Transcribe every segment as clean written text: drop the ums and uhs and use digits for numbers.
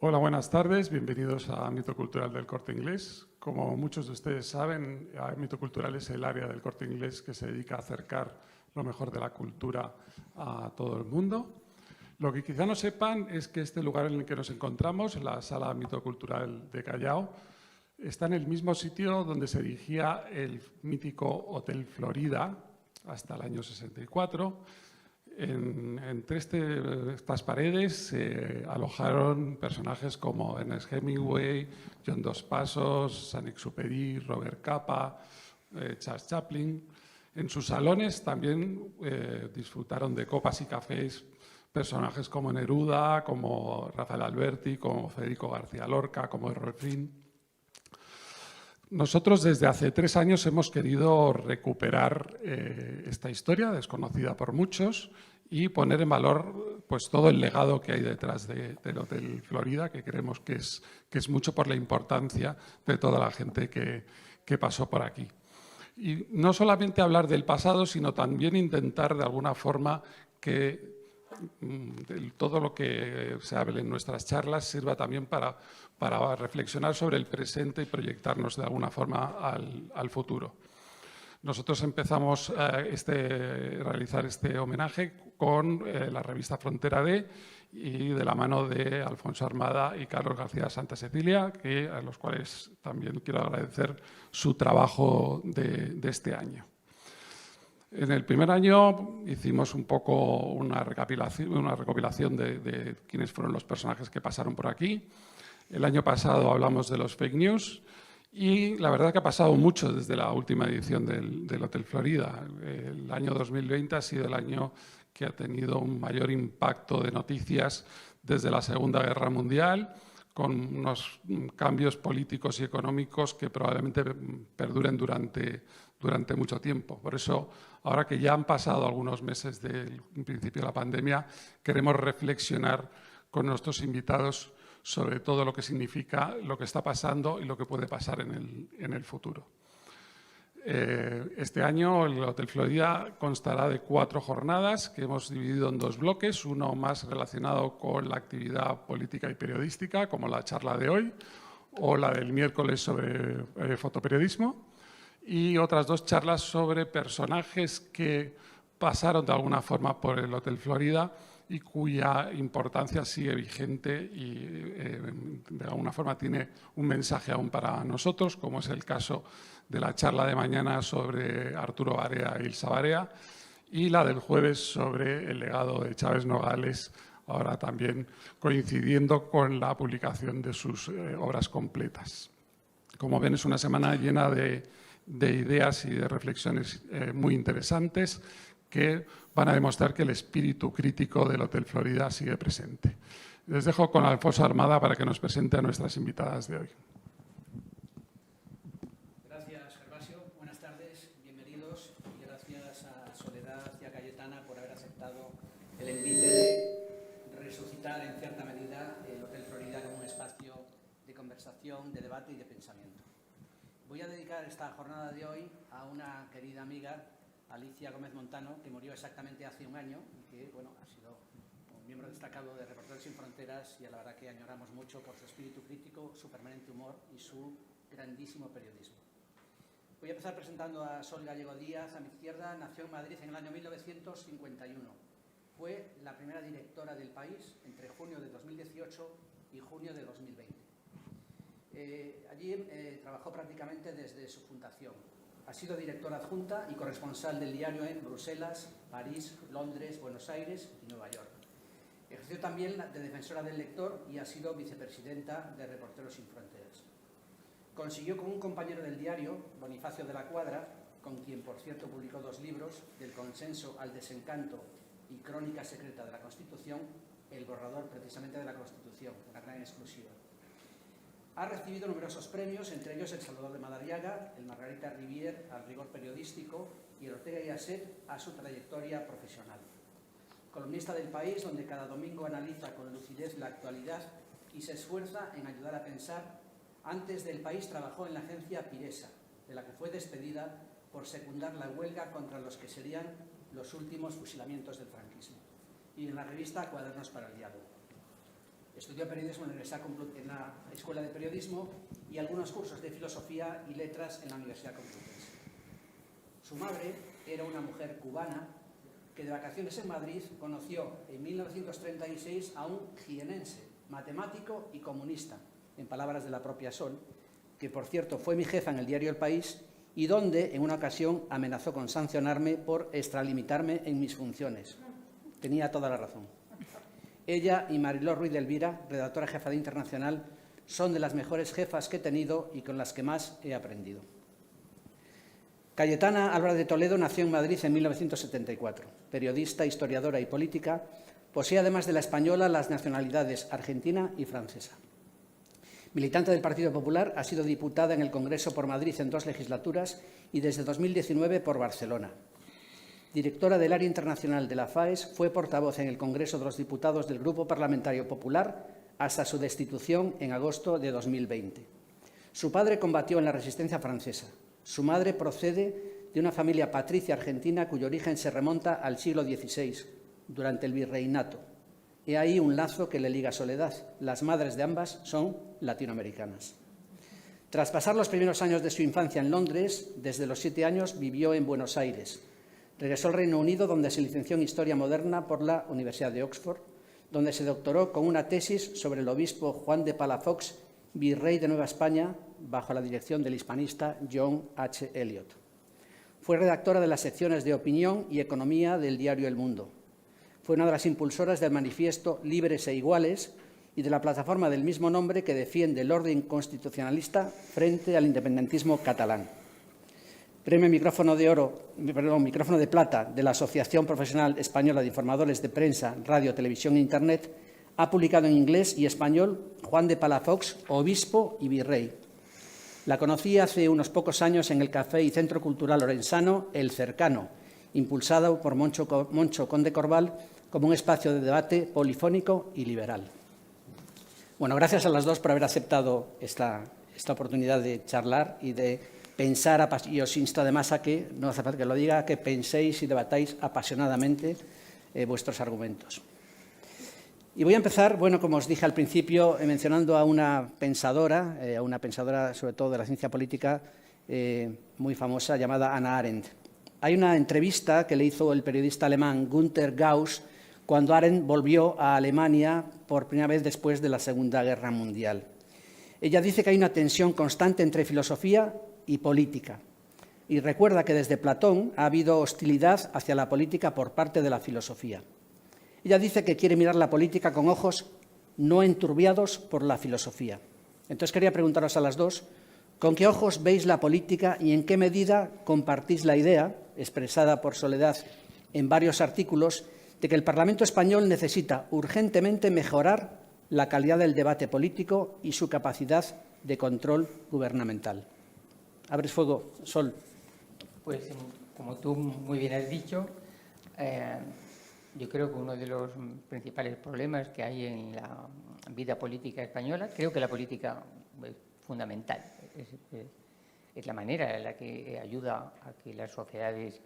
Hola, buenas tardes. Bienvenidos a Ámbito Cultural del Corte Inglés. Como muchos de ustedes saben, Ámbito Cultural es el área del Corte Inglés que se dedica a acercar lo mejor de la cultura a todo el mundo. Lo que quizá no sepan es que este lugar en el que nos encontramos, la Sala Ámbito Cultural de Callao, está en el mismo sitio donde se erigía el mítico Hotel Florida hasta el año 64. Entre estas paredes se alojaron personajes como Ernest Hemingway, John Dos Passos, Saint-Exupéry, Robert Capa, Charles Chaplin. En sus salones también disfrutaron de copas y cafés personajes como Neruda, como Rafael Alberti, como Federico García Lorca, como Errol Flynn. Nosotros desde hace 3 años hemos querido recuperar esta historia, desconocida por muchos, y poner en valor pues, todo el legado que hay detrás del Hotel Florida, que creemos que es mucho por la importancia de toda la gente que pasó por aquí. Y no solamente hablar del pasado, sino también intentar de alguna forma que todo lo que se hable en nuestras charlas sirva también para reflexionar sobre el presente y proyectarnos de alguna forma al futuro. Nosotros empezamos a realizar este homenaje con la revista Frontera D y de la mano de Alfonso Armada y Carlos García Santa Cecilia, a los cuales también quiero agradecer su trabajo de este año. En el primer año hicimos un poco una recopilación de quiénes fueron los personajes que pasaron por aquí. El año pasado hablamos de los fake news y la verdad que ha pasado mucho desde la última edición del Hotel Florida. El año 2020 ha sido el año que ha tenido un mayor impacto de noticias desde la Segunda Guerra Mundial, con unos cambios políticos y económicos que probablemente perduren durante mucho tiempo. Por eso, ahora que ya han pasado algunos meses del principio de la pandemia, queremos reflexionar con nuestros invitados sobre todo lo que significa lo que está pasando y lo que puede pasar en el futuro. Este año el Hotel Florida constará de 4 jornadas que hemos dividido en 2 bloques, uno más relacionado con la actividad política y periodística, como la charla de hoy, o la del miércoles sobre fotoperiodismo, y otras 2 charlas sobre personajes que pasaron de alguna forma por el Hotel Florida y cuya importancia sigue vigente y de alguna forma tiene un mensaje aún para nosotros, como es el caso de la charla de mañana sobre Arturo Barea y Ilsa Barea y la del jueves sobre el legado de Chávez Nogales, ahora también coincidiendo con la publicación de sus obras completas. Como ven, es una semana llena de ideas y de reflexiones muy interesantes que van a demostrar que el espíritu crítico del Hotel Florida sigue presente. Les dejo con Alfonso Armada para que nos presente a nuestras invitadas de hoy. Gracias, Gervasio. Buenas tardes, bienvenidos y gracias a Soledad y a Cayetana por haber aceptado el envite de resucitar en cierta medida el Hotel Florida como un espacio de conversación, de debate y de pensamiento. Voy a dedicar esta jornada de hoy a una querida amiga, Alicia Gómez Montano, que murió exactamente hace un año y que ha sido un miembro destacado de Reporteros Sin Fronteras y a la verdad que añoramos mucho por su espíritu crítico, su permanente humor y su grandísimo periodismo. Voy a empezar presentando a Sol Gallego Díaz, a mi izquierda. Nació en Madrid en el año 1951. Fue la primera directora del país entre junio de 2018 y junio de 2020. Allí trabajó prácticamente desde su fundación. Ha sido directora adjunta y corresponsal del diario en Bruselas, París, Londres, Buenos Aires y Nueva York. Ejerció también de defensora del lector y ha sido vicepresidenta de Reporteros Sin Fronteras. Consiguió con un compañero del diario, Bonifacio de la Cuadra, con quien por cierto publicó 2 libros, Del consenso al desencanto y Crónica secreta de la Constitución, el borrador precisamente de la Constitución, una gran exclusiva. Ha recibido numerosos premios, entre ellos el Salvador de Madariaga, el Margarita Rivière al rigor periodístico y el Ortega y Gasset a su trayectoria profesional. Columnista del País, donde cada domingo analiza con lucidez la actualidad y se esfuerza en ayudar a pensar. Antes del País trabajó en la agencia Piresa, de la que fue despedida por secundar la huelga contra los que serían los últimos fusilamientos del franquismo, y en la revista Cuadernos para el Diálogo. Estudió periodismo en la Escuela de Periodismo y algunos cursos de filosofía y letras en la Universidad Complutense. Su madre era una mujer cubana que de vacaciones en Madrid conoció en 1936 a un jienense, matemático y comunista, en palabras de la propia Sol, que por cierto fue mi jefa en el diario El País y donde en una ocasión amenazó con sancionarme por extralimitarme en mis funciones. Tenía toda la razón. Ella y Mariló Ruiz de Elvira, redactora jefa de Internacional, son de las mejores jefas que he tenido y con las que más he aprendido. Cayetana Álvarez de Toledo nació en Madrid en 1974. Periodista, historiadora y política, posee además de la española las nacionalidades argentina y francesa. Militante del Partido Popular, ha sido diputada en el Congreso por Madrid en 2 legislaturas y desde 2019 por Barcelona. Directora del área internacional de la FAES, fue portavoz en el Congreso de los Diputados del Grupo Parlamentario Popular hasta su destitución en agosto de 2020. Su padre combatió en la resistencia francesa. Su madre procede de una familia patricia argentina cuyo origen se remonta al siglo XVI, durante el virreinato. He ahí un lazo que le liga a Soledad. Las madres de ambas son latinoamericanas. Tras pasar los primeros años de su infancia en Londres, desde los 7 años vivió en Buenos Aires. Regresó al Reino Unido, donde se licenció en Historia Moderna por la Universidad de Oxford, donde se doctoró con una tesis sobre el obispo Juan de Palafox, virrey de Nueva España, bajo la dirección del hispanista John H. Eliot. Fue redactora de las secciones de Opinión y Economía del diario El Mundo. Fue una de las impulsoras del manifiesto Libres e Iguales y de la plataforma del mismo nombre que defiende el orden constitucionalista frente al independentismo catalán. Premio Micrófono de Plata de la Asociación Profesional Española de Informadores de Prensa, Radio, Televisión e Internet, ha publicado en inglés y español Juan de Palafox, obispo y virrey. La conocí hace unos pocos años en el Café y Centro Cultural Lorenzano El Cercano, impulsado por Moncho Conde Corval como un espacio de debate polifónico y liberal. Bueno, gracias a las dos por haber aceptado esta oportunidad de charlar y de pensar, y os insto además a que, no hace falta que lo diga, que penséis y debatáis apasionadamente vuestros argumentos. Y voy a empezar, bueno, como os dije al principio, mencionando a una pensadora sobre todo de la ciencia política, muy famosa, llamada Hannah Arendt. Hay una entrevista que le hizo el periodista alemán Günter Gauss cuando Arendt volvió a Alemania por primera vez después de la Segunda Guerra Mundial. Ella dice que hay una tensión constante entre filosofía y política. Y recuerda que desde Platón ha habido hostilidad hacia la política por parte de la filosofía. Ella dice que quiere mirar la política con ojos no enturbiados por la filosofía. Entonces quería preguntaros a las dos, ¿con qué ojos veis la política y en qué medida compartís la idea, expresada por Soledad en varios artículos, de que el Parlamento español necesita urgentemente mejorar la calidad del debate político y su capacidad de control gubernamental? Abres fuego, Sol. Pues, como tú muy bien has dicho, yo creo que uno de los principales problemas que hay en la vida política española, creo que la política es fundamental, es la manera en la que ayuda a que las sociedades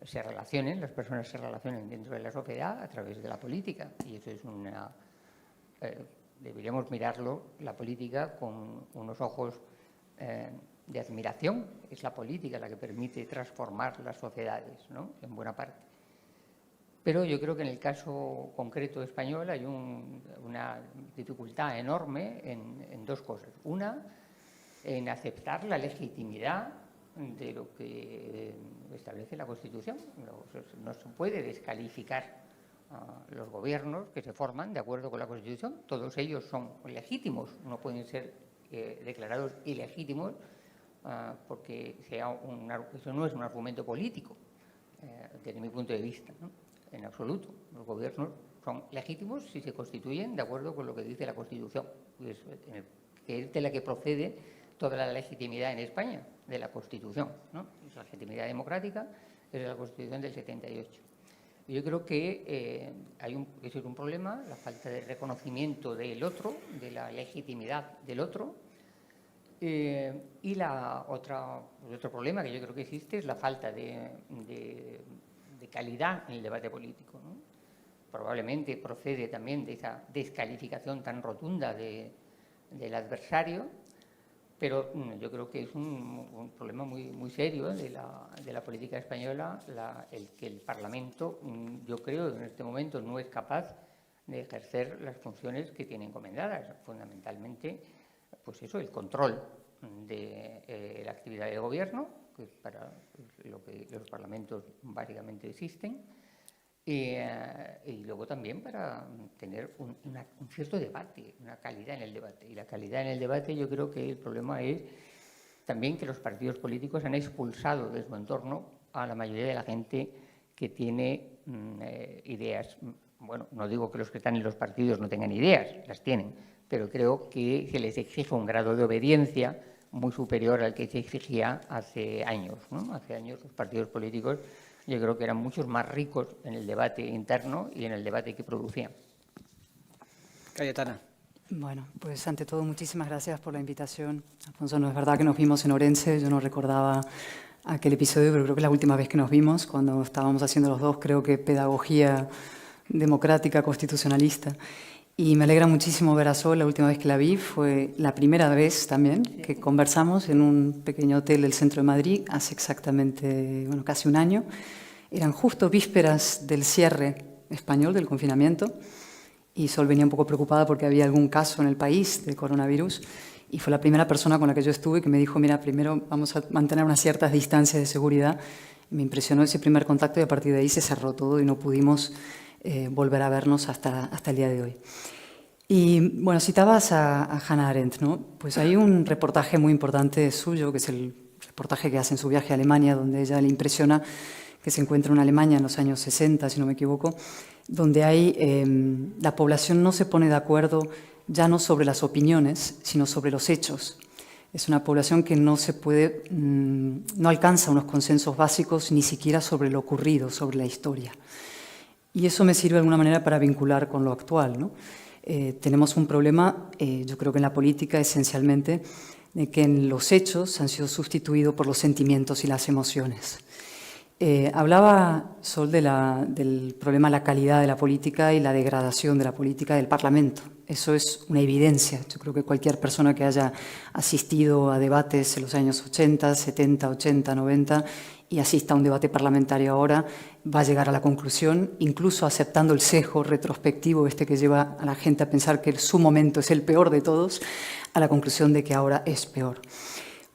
se relacionen, las personas se relacionen dentro de la sociedad a través de la política, y eso es deberíamos mirarlo, la política, con unos ojos de admiración. Es la política la que permite transformar las sociedades, ¿no?, en buena parte. Pero yo creo que en el caso concreto español hay una dificultad enorme en dos cosas. Una, en aceptar la legitimidad de lo que establece la Constitución. No se puede descalificar los gobiernos que se forman de acuerdo con la Constitución. Todos ellos son legítimos, no pueden ser declarados ilegítimos porque eso no es un argumento político, desde mi punto de vista, ¿no?, en absoluto. Los gobiernos son legítimos si se constituyen de acuerdo con lo que dice la Constitución, que es de la que procede toda la legitimidad en España, de la Constitución, ¿no? La legitimidad democrática es de la Constitución del 78. Yo creo que ese es un problema, la falta de reconocimiento del otro, de la legitimidad del otro. Y otro problema que yo creo que existe es la falta de calidad en el debate político, ¿no? probablemente procede también de esa descalificación tan rotunda del adversario, pero yo creo que es un problema muy serio de la política española, el que el Parlamento, yo creo que en este momento no es capaz de ejercer las funciones que tiene encomendadas, fundamentalmente, pues eso, el control de la actividad del gobierno, que es para lo que los parlamentos básicamente existen, y luego también para tener un cierto debate, una calidad en el debate. Y la calidad en el debate, yo creo que el problema es también que los partidos políticos han expulsado de su entorno a la mayoría de la gente que tiene ideas. Bueno, no digo que los que están en los partidos no tengan ideas, las tienen, pero creo que se les exige un grado de obediencia muy superior al que se exigía hace años, ¿no? Hace años los partidos políticos yo creo que eran muchos más ricos en el debate interno y en el debate que producían. Cayetana. Bueno, pues ante todo muchísimas gracias por la invitación. Alfonso, no es verdad que nos vimos en Orense, yo no recordaba aquel episodio, pero creo que la última vez que nos vimos, cuando estábamos haciendo los dos, creo que pedagogía democrática, constitucionalista. Y me alegra muchísimo ver a Sol, la última vez que la vi fue la primera vez también que conversamos en un pequeño hotel del centro de Madrid, hace exactamente, bueno, casi un año. Eran justo vísperas del cierre español, del confinamiento, y Sol venía un poco preocupada porque había algún caso en el país de coronavirus, y fue la primera persona con la que yo estuve que me dijo, mira, primero vamos a mantener unas ciertas distancias de seguridad. Me impresionó ese primer contacto y a partir de ahí se cerró todo y no pudimos volver a vernos hasta el día de hoy. Y bueno, citabas a Hannah Arendt, ¿no? Pues hay un reportaje muy importante suyo, que es el reportaje que hace en su viaje a Alemania, donde ella le impresiona que se encuentra en Alemania en los años 60, si no me equivoco, donde la población no se pone de acuerdo ya no sobre las opiniones, sino sobre los hechos. Es una población que no alcanza unos consensos básicos ni siquiera sobre lo ocurrido, sobre la historia. Y eso me sirve de alguna manera para vincular con lo actual, ¿no? Tenemos un problema, yo creo que en la política esencialmente, de que en los hechos han sido sustituidos por los sentimientos y las emociones. Hablaba Sol del problema de la calidad de la política y la degradación de la política del Parlamento. Eso es una evidencia. Yo creo que cualquier persona que haya asistido a debates en los años 80, 70, 80, 90 y asista a un debate parlamentario ahora va a llegar a la conclusión, incluso aceptando el sesgo retrospectivo que lleva a la gente a pensar que su momento es el peor de todos, a la conclusión de que ahora es peor.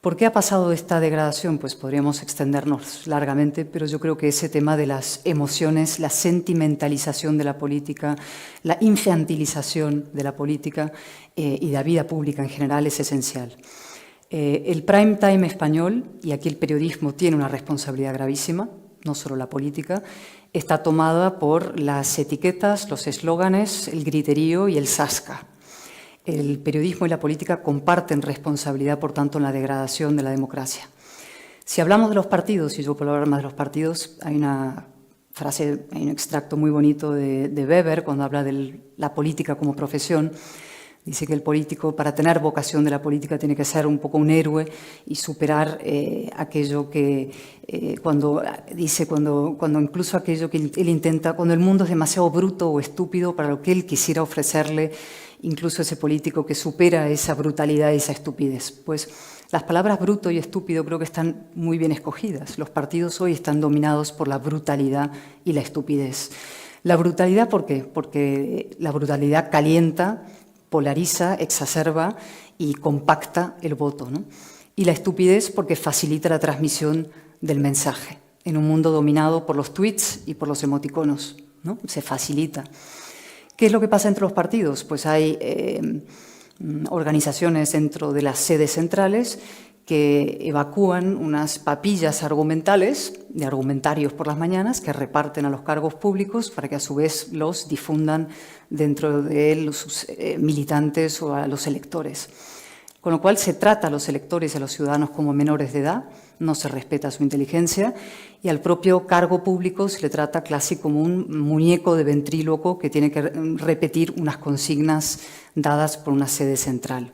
¿Por qué ha pasado esta degradación? Pues podríamos extendernos largamente, pero yo creo que ese tema de las emociones, la sentimentalización de la política, la infantilización de la política y de la vida pública en general es esencial. El prime time español, y aquí el periodismo tiene una responsabilidad gravísima, no solo la política, está tomada por las etiquetas, los eslóganes, el griterío y el zasca. El periodismo y la política comparten responsabilidad, por tanto, en la degradación de la democracia. Si hablamos de los partidos, y yo puedo hablar más de los partidos, hay una frase, hay un extracto muy bonito de Weber cuando habla de la política como profesión. Dice que el político, para tener vocación de la política, tiene que ser un poco un héroe y superar aquello que, cuando incluso aquello que él intenta, cuando el mundo es demasiado bruto o estúpido para lo que él quisiera ofrecerle, incluso ese político que supera esa brutalidad y esa estupidez. Pues las palabras bruto y estúpido creo que están muy bien escogidas. Los partidos hoy están dominados por la brutalidad y la estupidez. La brutalidad, ¿por qué? Porque la brutalidad calienta, polariza, exacerba y compacta el voto, ¿no? Y la estupidez porque facilita la transmisión del mensaje en un mundo dominado por los tweets y por los emoticonos, ¿no? Se facilita. ¿Qué es lo que pasa entre los partidos? Pues hay organizaciones dentro de las sedes centrales que evacúan unas papillas argumentales, de argumentarios por las mañanas, que reparten a los cargos públicos para que a su vez los difundan dentro de los militantes o a los electores. Con lo cual se trata a los electores y a los ciudadanos como menores de edad, no se respeta su inteligencia y al propio cargo público se le trata casi como un muñeco de ventríloco que tiene que repetir unas consignas dadas por una sede central.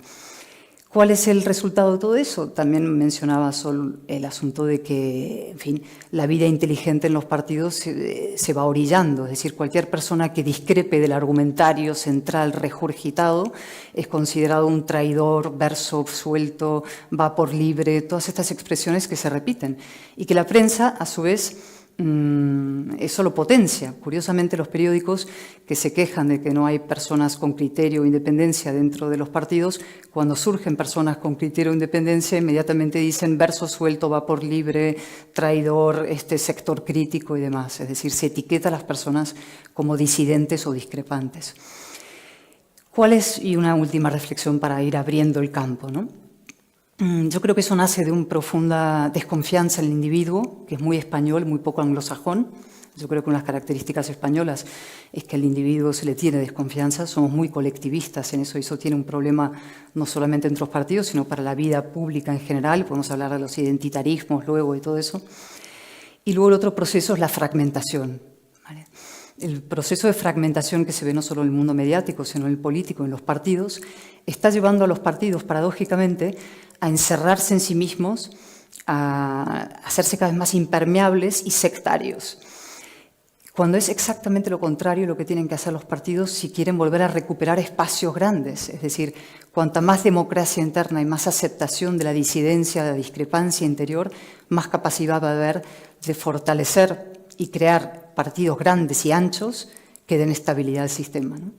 ¿Cuál es el resultado de todo eso? También mencionaba Sol el asunto de que, en fin, la vida inteligente en los partidos se va orillando. Es decir, cualquier persona que discrepe del argumentario central regurgitado es considerado un traidor, verso suelto, vapor libre, todas estas expresiones que se repiten. Y que la prensa, a su vez, eso lo potencia. Curiosamente, los periódicos que se quejan de que no hay personas con criterio o independencia dentro de los partidos, cuando surgen personas con criterio o independencia, inmediatamente dicen verso suelto, vapor libre, traidor, sector crítico y demás. Es decir, se etiqueta a las personas como disidentes o discrepantes. ¿Cuál es, y una última reflexión para ir abriendo el campo, ¿no? Yo creo que eso nace de una profunda desconfianza en el individuo, que es muy español, muy poco anglosajón. Yo creo que una de las características españolas es que al individuo se le tiene desconfianza, somos muy colectivistas en eso, y eso tiene un problema no solamente entre los partidos, sino para la vida pública en general. Podemos hablar de los identitarismos luego y todo eso. Y luego el otro proceso es la fragmentación, ¿vale? El proceso de fragmentación que se ve no solo en el mundo mediático, sino en el político, en los partidos, está llevando a los partidos, paradójicamente, a encerrarse en sí mismos, a hacerse cada vez más impermeables y sectarios. Cuando es exactamente lo contrario lo que tienen que hacer los partidos si quieren volver a recuperar espacios grandes. Es decir, cuanta más democracia interna y más aceptación de la disidencia, de la discrepancia interior, más capacidad va a haber de fortalecer y crear partidos grandes y anchos que den estabilidad al sistema, ¿no?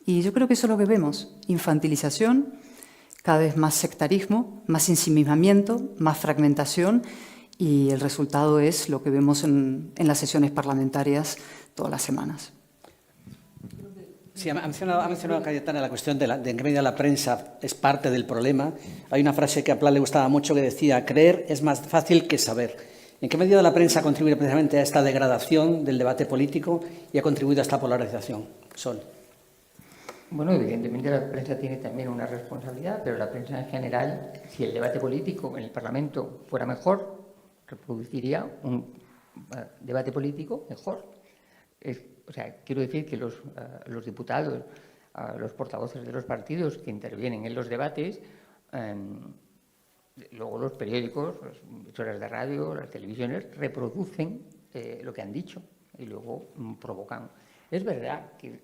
Y yo creo que eso es lo que vemos: infantilización, cada vez más sectarismo, más ensimismamiento, más fragmentación, y el resultado es lo que vemos en las sesiones parlamentarias todas las semanas. Sí, ha mencionado Cayetana la cuestión de en qué medida la prensa es parte del problema. Hay una frase que a Pla le gustaba mucho que decía: creer es más fácil que saber. ¿En qué medida la prensa contribuye precisamente a esta degradación del debate político y ha contribuido a esta polarización? Sol. Bueno, evidentemente la prensa tiene también una responsabilidad, pero la prensa en general, si el debate político en el Parlamento fuera mejor, reproduciría un debate político mejor. O sea, quiero decir que los diputados, los portavoces de los partidos que intervienen en los debates, luego los periódicos, las emisoras de radio, las televisiones, reproducen lo que han dicho y luego provocan. Es verdad que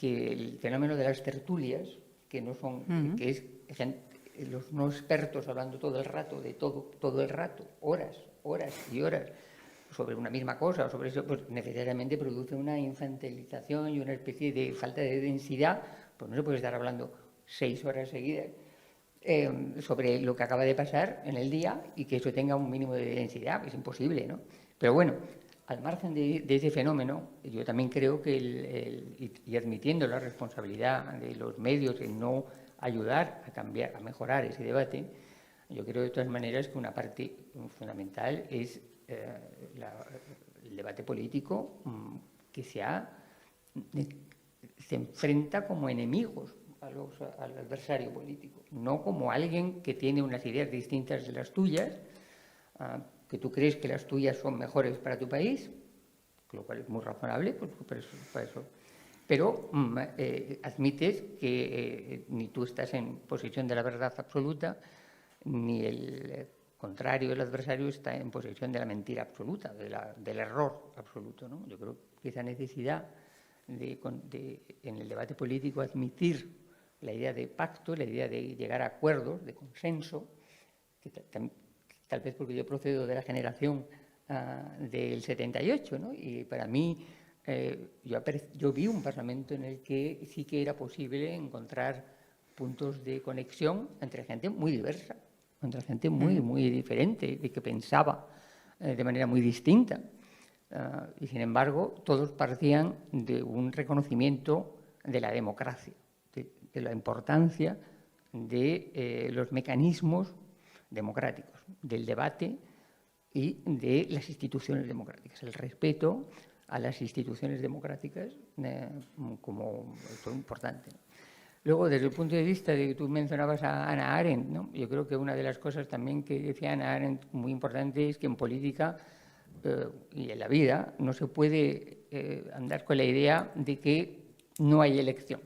el fenómeno de las tertulias, que no son, que es los no expertos hablando todo el rato de todo el rato, horas y horas, sobre una misma cosa o sobre eso, pues necesariamente produce una infantilización y una especie de falta de densidad. Pues no se puede estar hablando 6 horas seguidas sobre lo que acaba de pasar en el día y que eso tenga un mínimo de densidad. Es imposible, ¿no? Pero bueno, al margen de ese fenómeno, yo también creo que, y admitiendo la responsabilidad de los medios en no ayudar a cambiar, a mejorar ese debate, yo creo de todas maneras que una parte fundamental es el debate político que se enfrenta como enemigos al adversario político, no como alguien que tiene unas ideas distintas de las tuyas, que tú crees que las tuyas son mejores para tu país, lo cual es muy razonable, pues, para eso. Pero admites que ni tú estás en posesión de la verdad absoluta, ni el contrario, el adversario, está en posesión de la mentira absoluta, del error absoluto, ¿no? Yo creo que esa necesidad en el debate político admitir la idea de pacto, la idea de llegar a acuerdos, de consenso, que tal vez porque yo procedo de la generación del 78, ¿no? Y para mí yo vi un Parlamento en el que sí que era posible encontrar puntos de conexión entre gente muy diversa, entre gente muy diferente, y que pensaba de manera muy distinta. Y sin embargo, todos partían de un reconocimiento de la democracia, de la importancia de los mecanismos democráticos, del debate y de las instituciones democráticas, el respeto a las instituciones democráticas como todo importante. Luego, desde el punto de vista de que tú mencionabas a Hannah Arendt, ¿no? Yo creo que una de las cosas también que decía Hannah Arendt muy importante es que en política y en la vida no se puede andar con la idea de que no hay elección,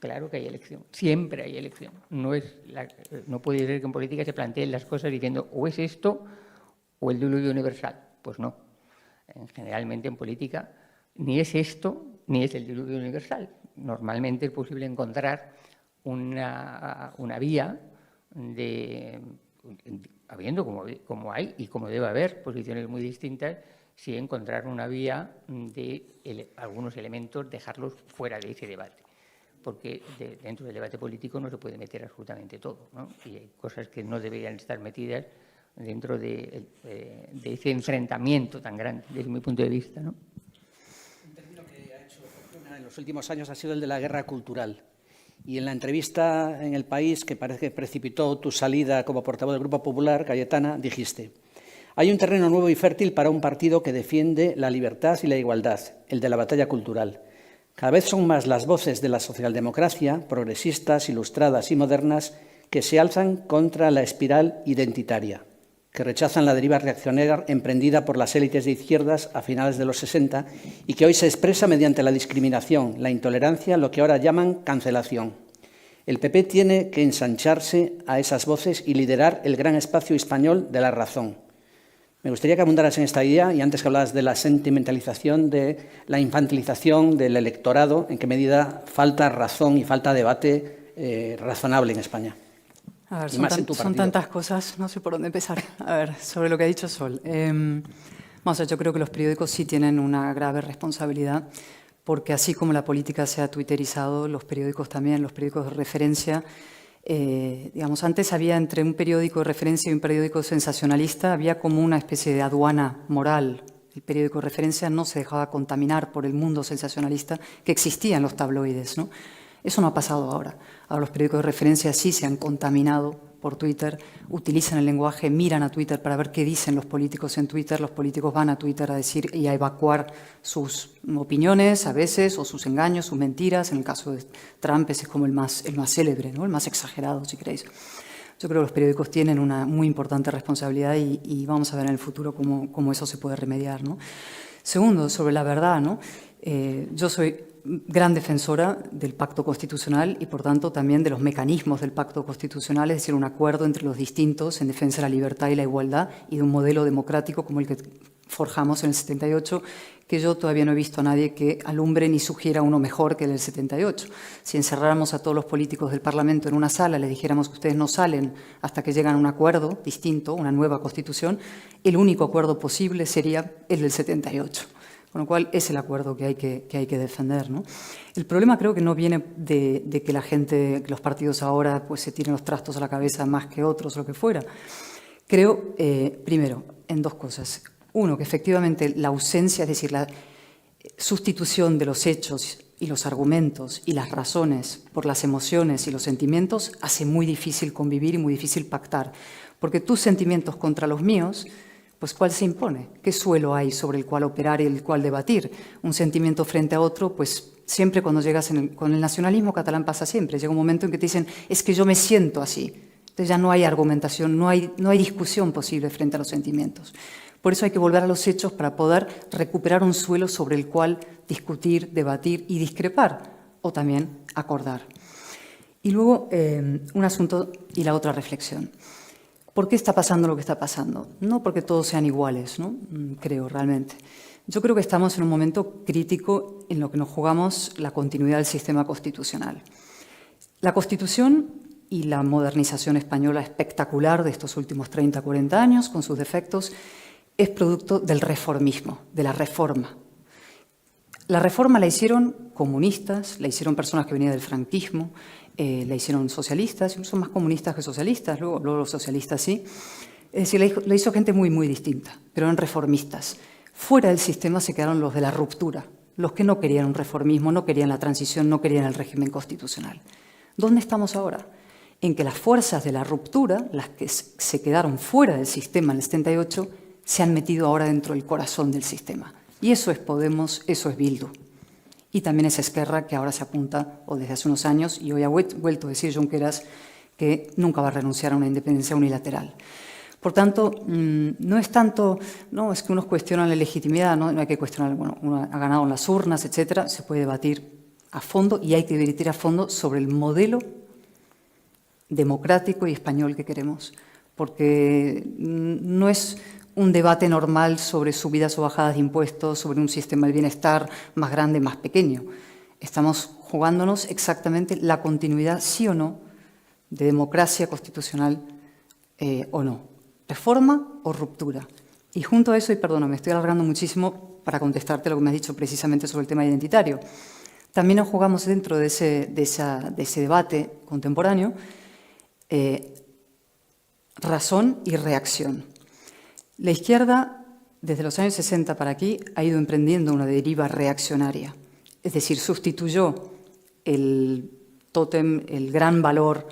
claro que hay elección, siempre hay elección. No puede ser que en política se planteen las cosas diciendo o es esto o el diluvio universal. Pues no. Generalmente en política ni es esto ni es el diluvio universal. Normalmente es posible encontrar una vía habiendo como hay y como debe haber posiciones muy distintas, sí encontrar una vía de algunos elementos, dejarlos fuera de ese debate. Porque dentro del debate político no se puede meter absolutamente todo, ¿no? Y hay cosas que no deberían estar metidas dentro de ese enfrentamiento tan grande, desde mi punto de vista, ¿no? Un término que ha hecho fortuna en los últimos años ha sido el de la guerra cultural. Y en la entrevista en El País, que parece que precipitó tu salida como portavoz del Grupo Popular, Cayetana, dijiste: hay un terreno nuevo y fértil para un partido que defiende la libertad y la igualdad, el de la batalla cultural. Cada vez son más las voces de la socialdemocracia, progresistas, ilustradas y modernas, que se alzan contra la espiral identitaria, que rechazan la deriva reaccionaria emprendida por las élites de izquierdas a finales de los 60 y que hoy se expresa mediante la discriminación, la intolerancia, lo que ahora llaman cancelación. El PP tiene que ensancharse a esas voces y liderar el gran espacio español de la razón. Me gustaría que abundaras en esta idea y antes que hablabas de la sentimentalización, de la infantilización del electorado, ¿en qué medida falta razón y falta debate razonable en España? A ver, son tantas cosas, no sé por dónde empezar. A ver, sobre lo que ha dicho Sol. Yo creo que los periódicos sí tienen una grave responsabilidad, porque así como la política se ha twitterizado, los periódicos también, los periódicos de referencia, antes había entre un periódico de referencia y un periódico sensacionalista, había como una especie de aduana moral. El periódico de referencia no se dejaba contaminar por el mundo sensacionalista que existía en los tabloides, ¿no? Eso no ha pasado ahora. Ahora los periódicos de referencia sí se han contaminado por Twitter, utilizan el lenguaje, miran a Twitter para ver qué dicen los políticos en Twitter. Los políticos van a Twitter a decir y a evacuar sus opiniones a veces, o sus engaños, sus mentiras. En el caso de Trump ese es como el más célebre, ¿no? El más exagerado, si queréis. Yo creo que los periódicos tienen una muy importante responsabilidad y vamos a ver en el futuro cómo eso se puede remediar, ¿no? Segundo, sobre la verdad, ¿no? Yo soy gran defensora del pacto constitucional y, por tanto, también de los mecanismos del pacto constitucional, es decir, un acuerdo entre los distintos en defensa de la libertad y la igualdad y de un modelo democrático como el que forjamos en el 78, que yo todavía no he visto a nadie que alumbre ni sugiera uno mejor que el del 78. Si encerráramos a todos los políticos del Parlamento en una sala, les dijéramos que ustedes no salen hasta que llegan a un acuerdo distinto, una nueva Constitución, el único acuerdo posible sería el del 78. Con lo cual, es el acuerdo que hay que defender, ¿no? El problema creo que no viene de que la gente, que los partidos ahora pues, se tiren los trastos a la cabeza más que otros o lo que fuera. Creo, primero, en dos cosas. Uno, que efectivamente la ausencia, es decir, la sustitución de los hechos y los argumentos y las razones por las emociones y los sentimientos hace muy difícil convivir y muy difícil pactar. Porque tus sentimientos contra los míos, pues ¿cuál se impone? ¿Qué suelo hay sobre el cual operar y el cual debatir? Un sentimiento frente a otro, pues siempre cuando llegas con el nacionalismo catalán pasa siempre. Llega un momento en que te dicen, es que yo me siento así. Entonces ya no hay argumentación, no hay discusión posible frente a los sentimientos. Por eso hay que volver a los hechos para poder recuperar un suelo sobre el cual discutir, debatir y discrepar, o también acordar. Y luego un asunto y la otra reflexión. ¿Por qué está pasando lo que está pasando? No porque todos sean iguales, ¿no? Creo, realmente. Yo creo que estamos en un momento crítico en lo que nos jugamos la continuidad del sistema constitucional. La Constitución y la modernización española espectacular de estos últimos 30, 40 años, con sus defectos, es producto del reformismo, de la reforma. La reforma la hicieron comunistas, la hicieron personas que venían del franquismo, la hicieron socialistas, son más comunistas que socialistas, luego los socialistas sí. Es decir, la hizo gente muy, muy distinta, pero eran reformistas. Fuera del sistema se quedaron los de la ruptura, los que no querían un reformismo, no querían la transición, no querían el régimen constitucional. ¿Dónde estamos ahora? En que las fuerzas de la ruptura, las que se quedaron fuera del sistema en el 78, se han metido ahora dentro del corazón del sistema. Y eso es Podemos, eso es Bildu. Y también es Esquerra, que ahora se apunta, o desde hace unos años, y hoy ha vuelto a decir Junqueras que nunca va a renunciar a una independencia unilateral. Por tanto, no es tanto, no es que unos cuestionan la legitimidad, no hay que cuestionar, bueno, uno ha ganado en las urnas, etcétera, se puede debatir a fondo y hay que debatir a fondo sobre el modelo democrático y español que queremos, porque no es un debate normal sobre subidas o bajadas de impuestos, sobre un sistema de bienestar más grande, más pequeño. Estamos jugándonos exactamente la continuidad, sí o no, de democracia constitucional o no, reforma o ruptura. Y junto a eso, y perdona, me estoy alargando muchísimo para contestarte lo que me has dicho precisamente sobre el tema identitario, también nos jugamos dentro de ese debate contemporáneo razón y reacción. La izquierda, desde los años 60 para aquí, ha ido emprendiendo una deriva reaccionaria. Es decir, sustituyó el tótem, el gran valor,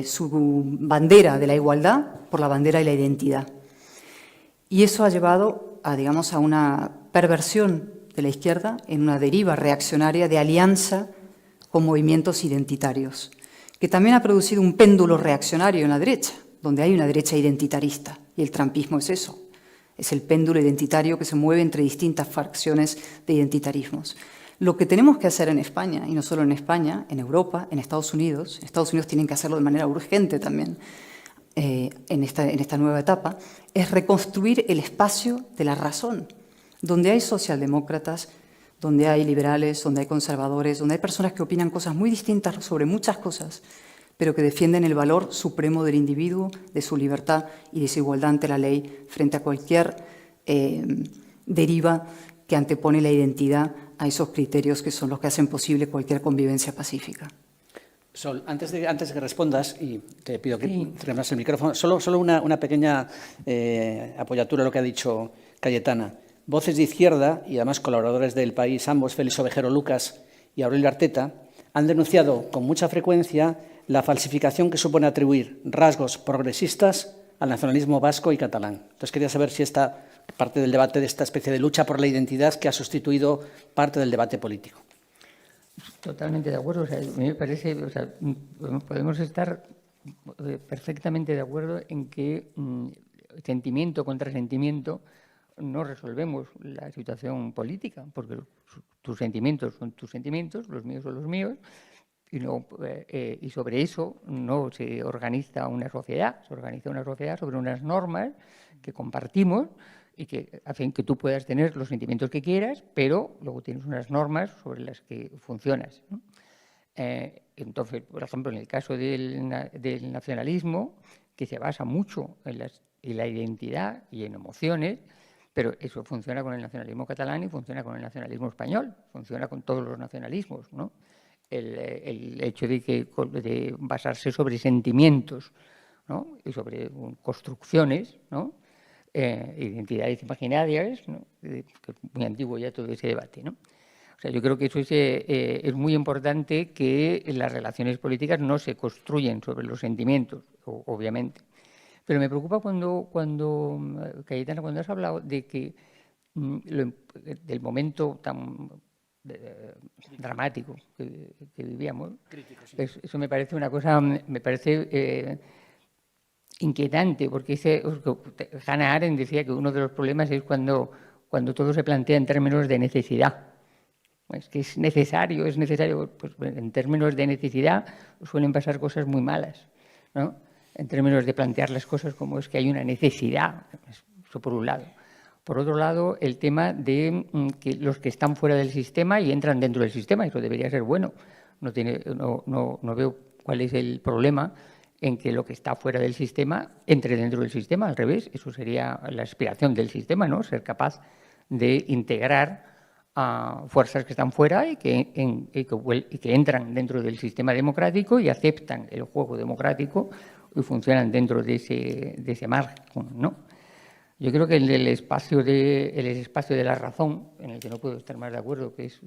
su bandera de la igualdad por la bandera de la identidad. Y eso ha llevado a, digamos, a una perversión de la izquierda en una deriva reaccionaria de alianza con movimientos identitarios, que también ha producido un péndulo reaccionario en la derecha, donde hay una derecha identitarista, y el trumpismo es eso, es el péndulo identitario que se mueve entre distintas facciones de identitarismos. Lo que tenemos que hacer en España, y no solo en España, en Europa, en Estados Unidos tienen que hacerlo de manera urgente también, en esta nueva etapa, es reconstruir el espacio de la razón, donde hay socialdemócratas, donde hay liberales, donde hay conservadores, donde hay personas que opinan cosas muy distintas sobre muchas cosas, pero que defienden el valor supremo del individuo, de su libertad y de su igualdad ante la ley frente a cualquier deriva que antepone la identidad a esos criterios que son los que hacen posible cualquier convivencia pacífica. Sol, antes de que respondas, y te pido que tengas el micrófono, solo una pequeña apoyatura a lo que ha dicho Cayetana. Voces de izquierda y además colaboradores del País, ambos, Félix Ovejero Lucas y Aurelio Arteta, han denunciado con mucha frecuencia la falsificación que supone atribuir rasgos progresistas al nacionalismo vasco y catalán. Entonces quería saber si esta parte del debate de esta especie de lucha por la identidad que ha sustituido parte del debate político. Totalmente de acuerdo. O sea, a mí me parece, podemos estar perfectamente de acuerdo en que sentimiento contra sentimiento no resolvemos la situación política, porque tus sentimientos son tus sentimientos, los míos son los míos, y sobre eso no se organiza una sociedad, se organiza una sociedad sobre unas normas que compartimos y que hacen que tú puedas tener los sentimientos que quieras, pero luego tienes unas normas sobre las que funcionas, ¿no? Entonces, por ejemplo, en el caso del nacionalismo, que se basa mucho en la identidad y en emociones, pero eso funciona con el nacionalismo catalán y funciona con el nacionalismo español, funciona con todos los nacionalismos, ¿no? El hecho de basarse sobre sentimientos, ¿no? Y sobre construcciones, ¿no? Identidades imaginarias, ¿no? Que es muy antiguo ya todo ese debate, ¿no? O sea, yo creo que eso es muy importante, que las relaciones políticas no se construyen sobre los sentimientos, obviamente. Pero me preocupa cuando Cayetana, cuando has hablado de que del momento tan dramático que vivíamos, Crítico, sí. Eso me parece una cosa, me parece inquietante, porque Hannah Arendt decía que uno de los problemas es cuando todo se plantea en términos de necesidad. Es que es necesario, pues en términos de necesidad suelen pasar cosas muy malas, ¿no? En términos de plantear las cosas como es que hay una necesidad, eso por un lado. Por otro lado, el tema de que los que están fuera del sistema y entran dentro del sistema, eso debería ser bueno. No veo cuál es el problema en que lo que está fuera del sistema entre dentro del sistema. Al revés, eso sería la aspiración del sistema, ¿no? Ser capaz de integrar a fuerzas que están fuera y que entran dentro del sistema democrático y aceptan el juego democrático y funcionan dentro de ese margen, ¿no? Yo creo que el espacio de la razón, en el que no puedo estar más de acuerdo, que es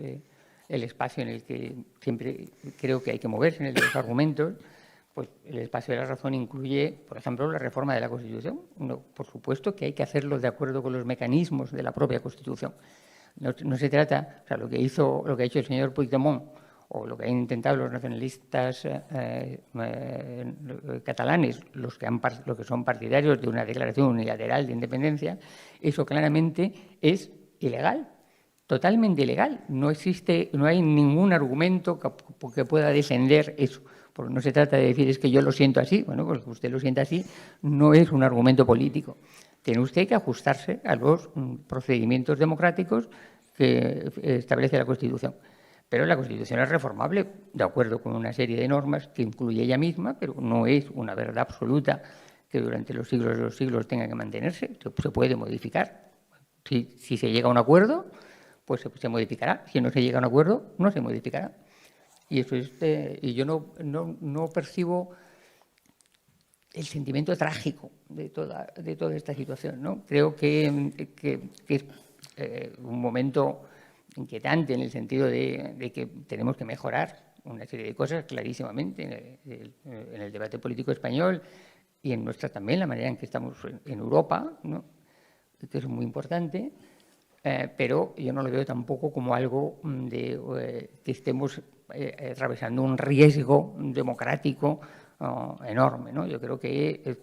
el espacio en el que siempre creo que hay que moverse, en el de los argumentos, pues el espacio de la razón incluye, por ejemplo, la reforma de la Constitución. No, por supuesto que hay que hacerlo de acuerdo con los mecanismos de la propia Constitución. No se trata, o sea, lo que ha hecho el señor Puigdemont, o lo que han intentado los nacionalistas catalanes, los que son partidarios de una declaración unilateral de independencia, eso claramente es ilegal. totalmente legal. No hay ningún argumento que pueda defender eso. Porque no se trata de decir es que yo lo siento así. Bueno, pues que usted lo sienta así no es un argumento político. Tiene usted que ajustarse a los procedimientos democráticos que establece la Constitución. Pero la Constitución es reformable de acuerdo con una serie de normas que incluye ella misma, pero no es una verdad absoluta que durante los siglos de los siglos tenga que mantenerse. Se puede modificar. Si se llega a un acuerdo, pues se modificará. Si no se llega a un acuerdo, no se modificará. Y eso es, y yo no percibo el sentimiento trágico de toda esta situación, ¿no? Creo que es un momento inquietante en el sentido de que tenemos que mejorar una serie de cosas clarísimamente en el debate político español y en nuestra también, la manera en que estamos en Europa, ¿no? Que es muy importante, pero yo no lo veo tampoco como algo que estemos atravesando un riesgo democrático enorme, ¿no? Yo creo que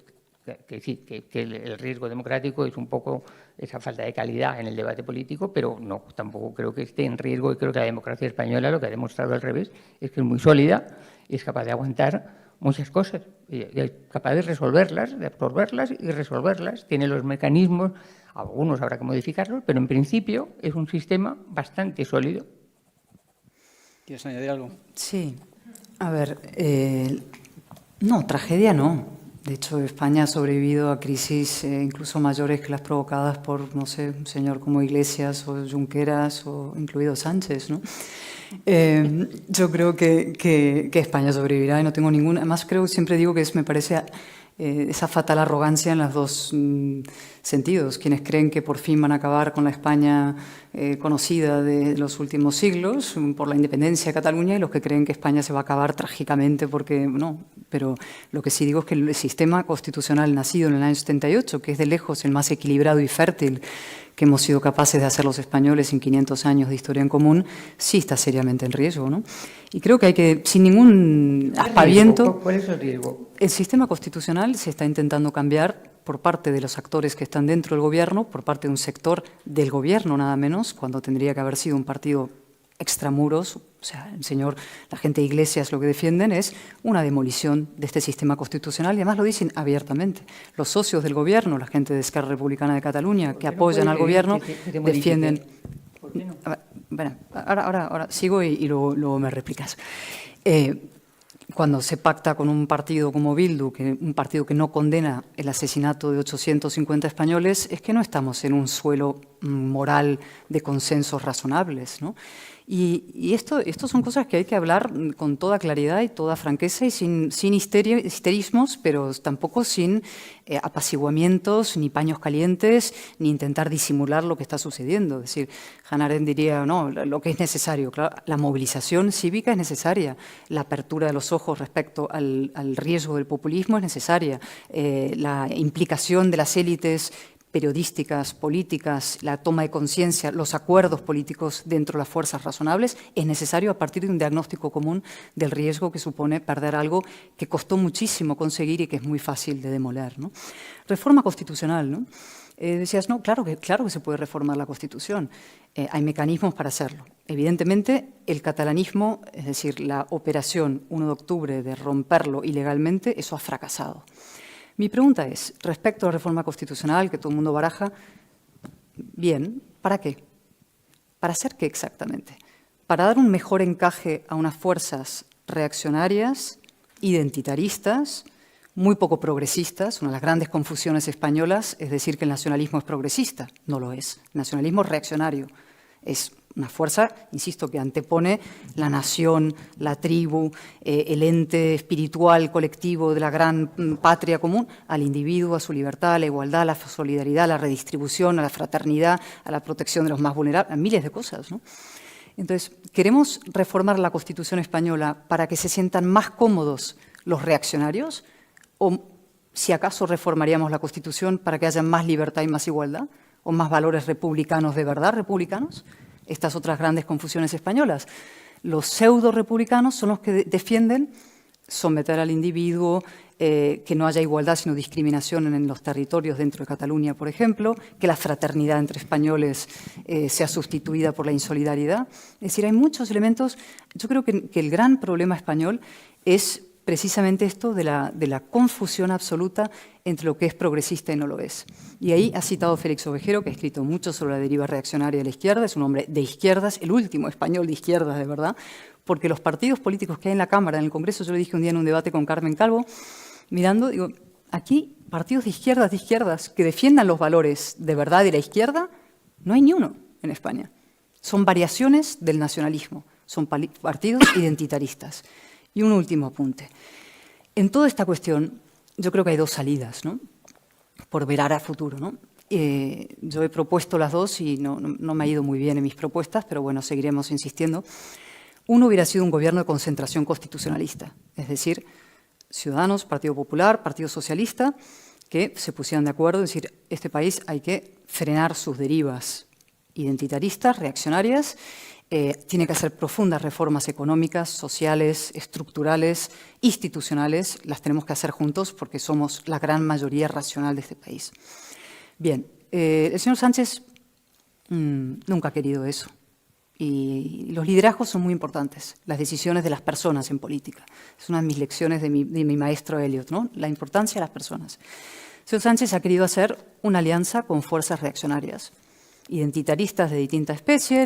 sí, que el riesgo democrático es un poco esa falta de calidad en el debate político, pero no, tampoco creo que esté en riesgo, y creo que la democracia española lo que ha demostrado al revés es que es muy sólida y es capaz de aguantar muchas cosas, y es capaz de resolverlas, de absorberlas y resolverlas, tiene los mecanismos, algunos habrá que modificarlos, pero en principio es un sistema bastante sólido. ¿Quieres añadir algo? Sí. A ver, no, tragedia no. De hecho, España ha sobrevivido a crisis incluso mayores que las provocadas por, no sé, un señor como Iglesias o Junqueras o incluido Sánchez, ¿no? Yo creo que España sobrevivirá y no tengo ninguna. Además, siempre digo que me parece esa fatal arrogancia en los dos sentidos. Quienes creen que por fin van a acabar con la España conocida de los últimos siglos por la independencia de Cataluña, y los que creen que España se va a acabar trágicamente porque no. Pero lo que sí digo es que el sistema constitucional nacido en el año 78, que es de lejos el más equilibrado y fértil que hemos sido capaces de hacer los españoles en 500 años de historia en común, sí está seriamente en riesgo, ¿no? Y creo que hay que, sin ningún aspaviento... ¿Cuál es el riesgo? El sistema constitucional se está intentando cambiar por parte de los actores que están dentro del gobierno, por parte de un sector del gobierno nada menos, cuando tendría que haber sido un partido extramuros. O sea, la gente de Iglesias lo que defienden es una demolición de este sistema constitucional, y además lo dicen abiertamente. Los socios del gobierno, la gente de Esquerra Republicana de Cataluña, que apoyan al gobierno, defienden... ¿Por qué no? Bueno, ahora sigo y luego me replicas. Cuando se pacta con un partido como Bildu, un partido que no condena el asesinato de 850 españoles, es que no estamos en un suelo moral de consensos razonables, ¿no? Y esto son cosas que hay que hablar con toda claridad y toda franqueza y sin histerismos, pero tampoco sin apaciguamientos, ni paños calientes, ni intentar disimular lo que está sucediendo. Es decir, Hannah Arendt diría, no, lo que es necesario, claro, la movilización cívica es necesaria, la apertura de los ojos respecto al riesgo del populismo es necesaria, la implicación de las élites periodísticas, políticas, la toma de conciencia, los acuerdos políticos dentro de las fuerzas razonables, es necesario a partir de un diagnóstico común del riesgo que supone perder algo que costó muchísimo conseguir y que es muy fácil de demoler, ¿no? Reforma constitucional, ¿no? Decías, no, claro que se puede reformar la Constitución. Hay mecanismos para hacerlo. Evidentemente, el catalanismo, es decir, la operación 1 de octubre de romperlo ilegalmente, eso ha fracasado. Mi pregunta es, respecto a la reforma constitucional que todo el mundo baraja, bien, ¿para qué? ¿Para hacer qué exactamente? Para dar un mejor encaje a unas fuerzas reaccionarias, identitaristas, muy poco progresistas. Una de las grandes confusiones españolas es decir que el nacionalismo es progresista. No lo es. El nacionalismo es reaccionario. Es una fuerza, insisto, que antepone la nación, la tribu, el ente espiritual colectivo de la gran patria común al individuo, a su libertad, a la igualdad, a la solidaridad, a la redistribución, a la fraternidad, a la protección de los más vulnerables, a miles de cosas, ¿no? Entonces, ¿queremos reformar la Constitución española para que se sientan más cómodos los reaccionarios? ¿O si acaso reformaríamos la Constitución para que haya más libertad y más igualdad? ¿O más valores republicanos de verdad republicanos? Estas otras grandes confusiones españolas. Los pseudo-republicanos son los que defienden someter al individuo, que no haya igualdad sino discriminación en los territorios dentro de Cataluña, por ejemplo, que la fraternidad entre españoles sea sustituida por la insolidaridad. Es decir, hay muchos elementos. Yo creo que el gran problema español es precisamente esto de la confusión absoluta entre lo que es progresista y no lo es. Y ahí ha citado Félix Ovejero, que ha escrito mucho sobre la deriva reaccionaria de la izquierda, es un hombre de izquierdas, el último español de izquierdas, de verdad, porque los partidos políticos que hay en la Cámara, en el Congreso, yo lo dije un día en un debate con Carmen Calvo, mirando, digo, aquí partidos de izquierdas que defiendan los valores de verdad de la izquierda, no hay ni uno en España. Son variaciones del nacionalismo, son partidos identitaristas. Y un último apunte. En toda esta cuestión, yo creo que hay dos salidas, ¿no? Por verar a futuro, ¿no? Yo he propuesto las dos y no me ha ido muy bien en mis propuestas, pero bueno, seguiremos insistiendo. Uno hubiera sido un gobierno de concentración constitucionalista, es decir, Ciudadanos, Partido Popular, Partido Socialista, que se pusieran de acuerdo, es decir, este país hay que frenar sus derivas identitaristas, reaccionarias, tiene que hacer profundas reformas económicas, sociales, estructurales, institucionales, las tenemos que hacer juntos porque somos la gran mayoría racional de este país. Bien, el señor Sánchez nunca ha querido eso. Y los liderazgos son muy importantes, las decisiones de las personas en política. Es una de mis lecciones de mi maestro Eliot, ¿no? La importancia de las personas. El señor Sánchez ha querido hacer una alianza con fuerzas reaccionarias, identitaristas de distinta especie,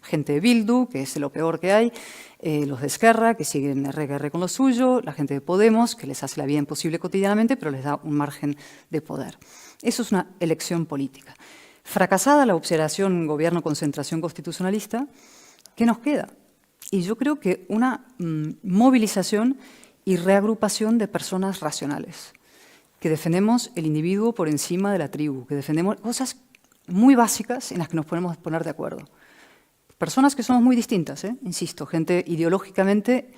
gente de Bildu, que es lo peor que hay, los de Esquerra, que siguen RQR con lo suyo, la gente de Podemos, que les hace la vida imposible cotidianamente, pero les da un margen de poder. Eso es una elección política. Fracasada la operación gobierno-concentración constitucionalista, ¿qué nos queda? Y yo creo que una movilización y reagrupación de personas racionales, que defendemos el individuo por encima de la tribu, que defendemos cosas muy básicas en las que nos podemos poner de acuerdo. Personas que somos muy distintas, insisto, gente ideológicamente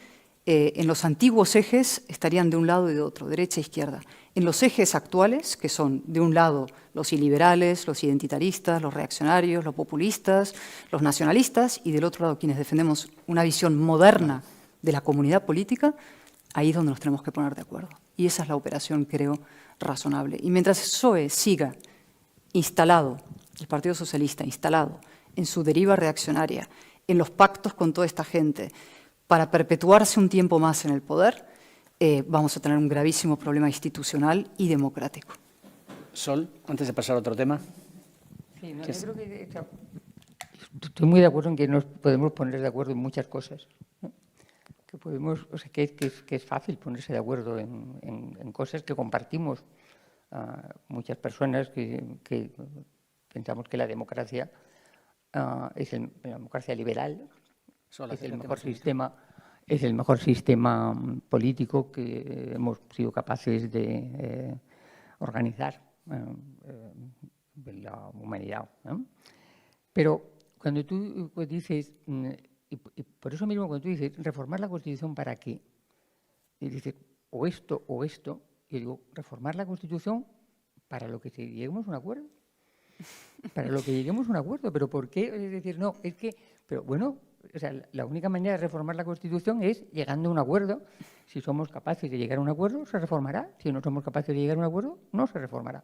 en los antiguos ejes estarían de un lado y de otro, derecha e izquierda. En los ejes actuales, que son de un lado los iliberales, los identitaristas, los reaccionarios, los populistas, los nacionalistas, y del otro lado quienes defendemos una visión moderna de la comunidad política, ahí es donde nos tenemos que poner de acuerdo. Y esa es la operación, creo, razonable. Y mientras el PSOE siga instalado, el Partido Socialista instalado en su deriva reaccionaria, en los pactos con toda esta gente, para perpetuarse un tiempo más en el poder, vamos a tener un gravísimo problema institucional y democrático. Sol, antes de pasar a otro tema. Sí, no, yo creo que estoy muy de acuerdo en que nos podemos poner de acuerdo en muchas cosas, ¿no? Que podemos, o sea, que es fácil ponerse de acuerdo en cosas que compartimos. Muchas personas que pensamos que la democracia la democracia liberal es el mejor sistema político que hemos sido capaces de organizar en la humanidad, ¿no? Pero cuando tú dices, y por eso mismo cuando tú dices reformar la Constitución, ¿para qué? Y dices o esto, y digo, reformar la Constitución para lo que lleguemos a un acuerdo. Para lo que lleguemos a un acuerdo. ¿Pero por qué? Es decir, no, es que, pero bueno, o sea, la única manera de reformar la Constitución es llegando a un acuerdo. Si somos capaces de llegar a un acuerdo, se reformará. Si no somos capaces de llegar a un acuerdo, no se reformará.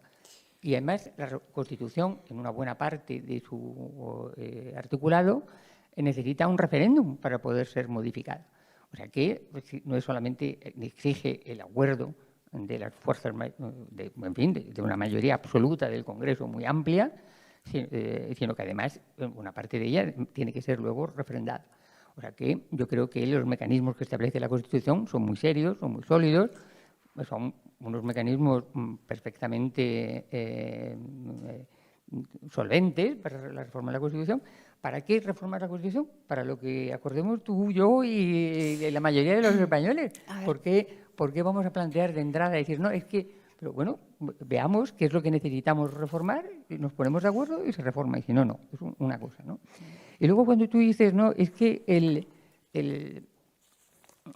Y además, la Constitución, en una buena parte de su articulado, necesita un referéndum para poder ser modificada. O sea que no es solamente exige el acuerdo de las fuerzas, de una mayoría absoluta del Congreso muy amplia, sino que además una parte de ella tiene que ser luego refrendada. O sea que yo creo que los mecanismos que establece la Constitución son muy serios, son muy sólidos, son unos mecanismos perfectamente solventes para la reforma de la Constitución. ¿Para qué reformar la Constitución? Para lo que acordemos tú, yo y la mayoría de los españoles. ¿Por qué vamos a plantear de entrada decir, no, es que, pero bueno, veamos qué es lo que necesitamos reformar, y nos ponemos de acuerdo y se reforma, y si no, no, es una cosa, ¿no? Y luego cuando tú dices, no, es que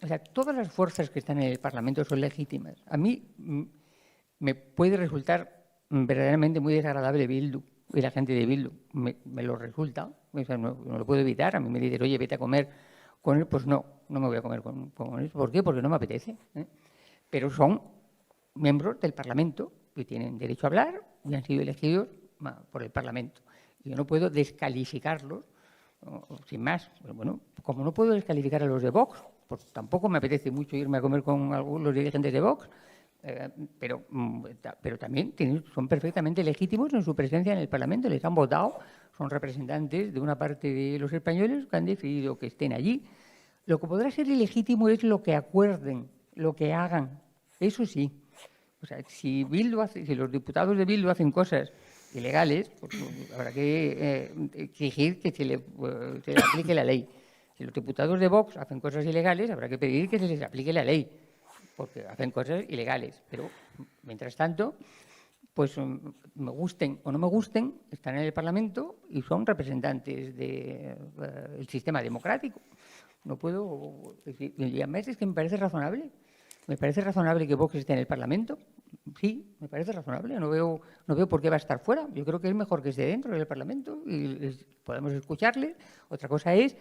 o sea, todas las fuerzas que están en el Parlamento son legítimas. A mí me puede resultar verdaderamente muy desagradable Bildu y la gente de Bildu. Me lo resulta, o sea, no lo puedo evitar. A mí me dicen, oye, vete a comer Con él, pues no me voy a comer con él. ¿Por qué? Porque no me apetece. Pero son miembros del Parlamento que tienen derecho a hablar y han sido elegidos por el Parlamento. Yo no puedo descalificarlos, sin más. Bueno, como no puedo descalificar a los de Vox, pues tampoco me apetece mucho irme a comer con algunos dirigentes de Vox, pero también son perfectamente legítimos en su presencia en el Parlamento. Les han votado, son representantes de una parte de los españoles que han decidido que estén allí. Lo que podrá ser ilegítimo es lo que acuerden, lo que hagan. Eso sí. O sea, si los diputados de Bildu hacen cosas ilegales, pues habrá que exigir que se le aplique la ley. Si los diputados de Vox hacen cosas ilegales, habrá que pedir que se les aplique la ley, porque hacen cosas ilegales. Pero, mientras tanto, pues me gusten o no me gusten, están en el Parlamento y son representantes del sistema democrático. No puedo decir, y además es que me parece razonable. ¿Me parece razonable que Vox esté en el Parlamento? Sí, me parece razonable. No veo por qué va a estar fuera. Yo creo que es mejor que esté dentro del Parlamento y podemos escucharle. Otra cosa es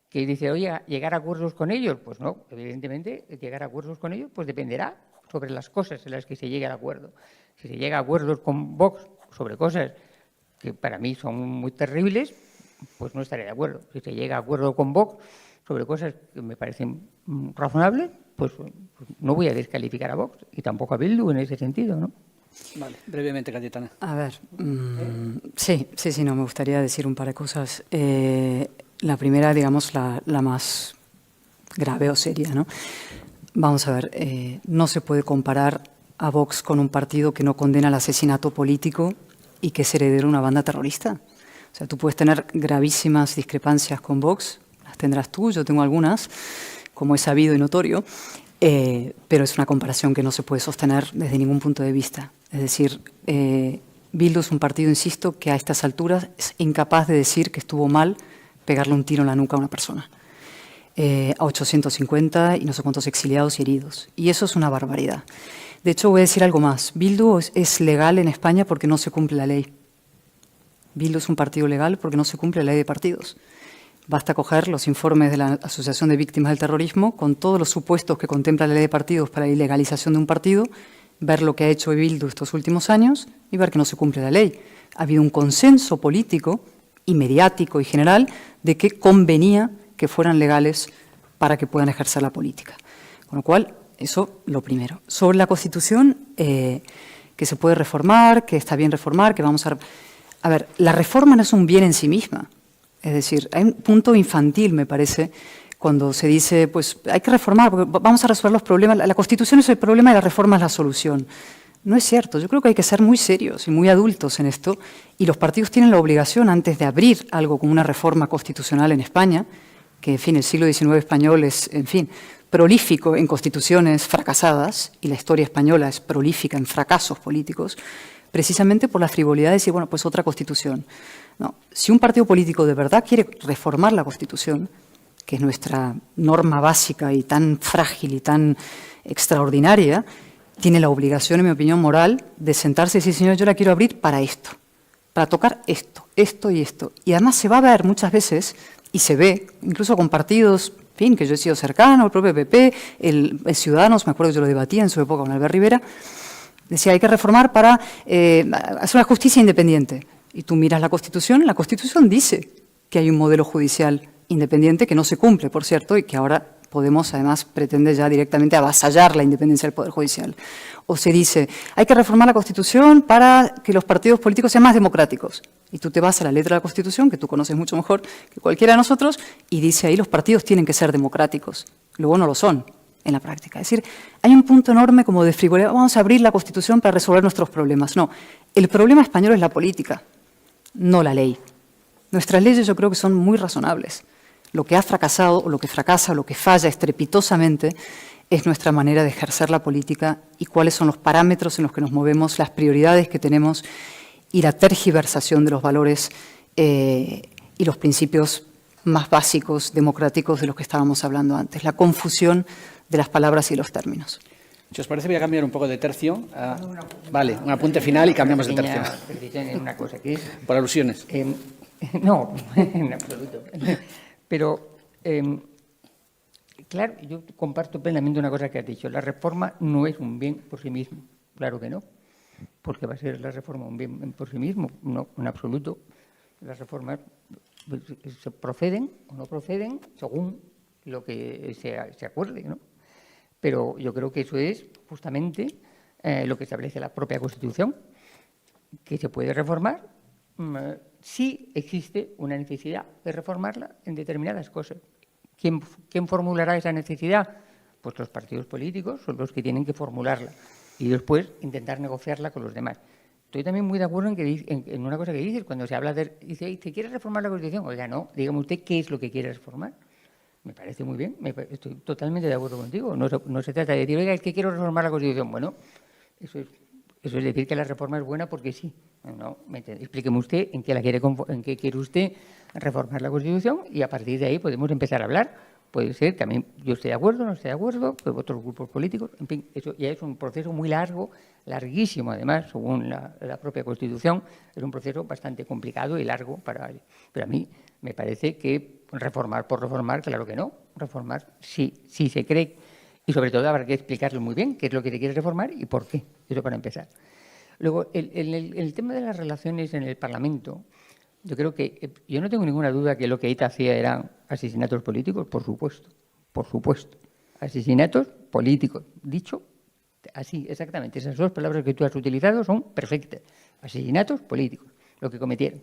que dice, oye, ¿llegar a acuerdos con ellos? Pues no, evidentemente, llegar a acuerdos con ellos pues dependerá sobre las cosas en las que se llegue al acuerdo. Si se llega a acuerdos con Vox sobre cosas que para mí son muy terribles, pues no estaré de acuerdo. Si se llega a acuerdo con Vox sobre cosas que me parecen razonables, pues no voy a descalificar a Vox y tampoco a Bildu en ese sentido, ¿no? Vale, brevemente, Cayetana. A ver, sí, no, me gustaría decir un par de cosas. La primera, digamos, la más grave o seria, ¿no? Vamos a ver, no se puede comparar a Vox con un partido que no condena el asesinato político y que es heredero de una banda terrorista. O sea, tú puedes tener gravísimas discrepancias con Vox, las tendrás tú, yo tengo algunas, como es sabido y notorio, pero es una comparación que no se puede sostener desde ningún punto de vista. Es decir, Bildu es un partido, insisto, que a estas alturas es incapaz de decir que estuvo mal pegarle un tiro en la nuca a una persona. A 850 y no sé cuántos exiliados y heridos. Y eso es una barbaridad. De hecho, voy a decir algo más. Bildu es legal en España porque no se cumple la ley. Bildu es un partido legal porque no se cumple la ley de partidos. Basta coger los informes de la Asociación de Víctimas del Terrorismo con todos los supuestos que contempla la ley de partidos para la ilegalización de un partido, ver lo que ha hecho Bildu estos últimos años y ver que no se cumple la ley. Ha habido un consenso político y mediático y general de que convenía que fueran legales para que puedan ejercer la política. Con lo cual, eso lo primero. Sobre la Constitución, que se puede reformar, que está bien reformar, que vamos a... A ver, la reforma no es un bien en sí misma. Es decir, hay un punto infantil, me parece, cuando se dice, pues hay que reformar, porque vamos a resolver los problemas. La Constitución es el problema y la reforma es la solución. No es cierto. Yo creo que hay que ser muy serios y muy adultos en esto. Y los partidos tienen la obligación, antes de abrir algo como una reforma constitucional en España, que, en fin, el siglo XIX español es, en fin, prolífico en constituciones fracasadas, y la historia española es prolífica en fracasos políticos, precisamente por la frivolidad de decir, bueno, pues otra Constitución. No, si un partido político de verdad quiere reformar la Constitución, que es nuestra norma básica y tan frágil y tan extraordinaria, tiene la obligación, en mi opinión moral, de sentarse y decir, señor, yo la quiero abrir para esto, para tocar esto, esto y esto. Y además se va a ver muchas veces, y se ve, incluso con partidos, en fin, que yo he sido cercano, el propio PP, el Ciudadanos, me acuerdo que yo lo debatía en su época con Albert Rivera, decía, hay que reformar para hacer una justicia independiente. Y tú miras la Constitución dice que hay un modelo judicial independiente que no se cumple, por cierto, y que ahora Podemos, además, pretende ya directamente avasallar la independencia del Poder Judicial. O se dice, hay que reformar la Constitución para que los partidos políticos sean más democráticos. Y tú te vas a la letra de la Constitución, que tú conoces mucho mejor que cualquiera de nosotros, y dice ahí los partidos tienen que ser democráticos. Luego no lo son en la práctica. Es decir, hay un punto enorme como de frivolidad. Vamos a abrir la Constitución para resolver nuestros problemas. No, el problema español es la política, no la ley. Nuestras leyes yo creo que son muy razonables. Lo que ha fracasado, o lo que fracasa, o lo que falla estrepitosamente es nuestra manera de ejercer la política y cuáles son los parámetros en los que nos movemos, las prioridades que tenemos y la tergiversación de los valores y los principios más básicos, democráticos, de los que estábamos hablando antes. La confusión de las palabras y los términos. Si os parece, voy a cambiar un poco de tercio. Vale, un apunte final y cambiamos de tercio. Una cosa que es, por alusiones. no, en absoluto. Pero Claro, yo comparto plenamente una cosa que has dicho. La reforma no es un bien por sí mismo. Claro que no. Porque va a ser la reforma un bien por sí mismo. No, en absoluto. Las reformas se proceden o no proceden según lo que se acuerde, ¿no? Pero yo creo que eso es justamente lo que establece la propia Constitución, que se puede reformar si existe una necesidad de reformarla en determinadas cosas. ¿Quién formulará esa necesidad? Pues los partidos políticos son los que tienen que formularla y después intentar negociarla con los demás. Estoy también muy de acuerdo en una cosa que dices, cuando se habla dice, ¿te quieres reformar la Constitución? Oiga, no, dígame usted qué es lo que quiere reformar. Me parece muy bien, estoy totalmente de acuerdo contigo. No se trata de decir, oiga, es que quiero reformar la Constitución. Bueno, eso es decir que la reforma es buena porque sí. No, explíqueme usted en qué quiere usted reformar la Constitución y a partir de ahí podemos empezar a hablar. Puede ser, también yo estoy de acuerdo, no estoy de acuerdo, pues otros grupos políticos, en fin, eso ya es un proceso muy largo, larguísimo además, según la propia Constitución, es un proceso bastante complicado y largo pero a mí me parece que reformar por reformar, claro que no, reformar sí se cree, y sobre todo habrá que explicarlo muy bien qué es lo que se quiere reformar y por qué, eso para empezar. Luego, el tema de las relaciones en el Parlamento, yo creo que, yo no tengo ninguna duda que lo que ETA hacía eran asesinatos políticos, por supuesto. Asesinatos políticos, dicho así, exactamente. Esas dos palabras que tú has utilizado son perfectas. Asesinatos políticos, lo que cometieron.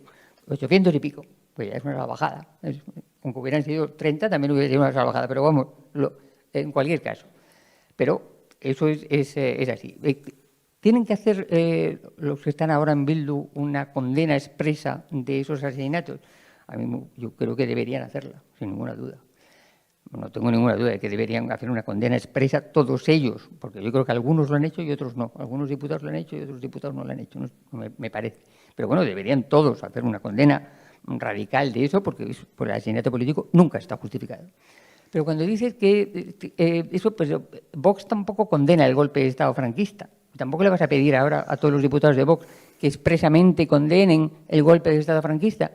800 y pico, pues ya es una salvajada. Aunque hubieran sido 30, también hubiera sido una salvajada, pero vamos, en cualquier caso. Pero eso es así. ¿Tienen que hacer los que están ahora en Bildu una condena expresa de esos asesinatos? Yo creo que deberían hacerla, sin ninguna duda. No tengo ninguna duda de que deberían hacer una condena expresa todos ellos, porque yo creo que algunos lo han hecho y otros no. Algunos diputados lo han hecho y otros diputados no lo han hecho, me parece. Pero bueno, deberían todos hacer una condena radical de eso, porque por el asesinato político nunca está justificado. Pero cuando dices que eso, pues Vox tampoco condena el golpe de Estado franquista. Tampoco le vas a pedir ahora a todos los diputados de Vox que expresamente condenen el golpe de Estado franquista.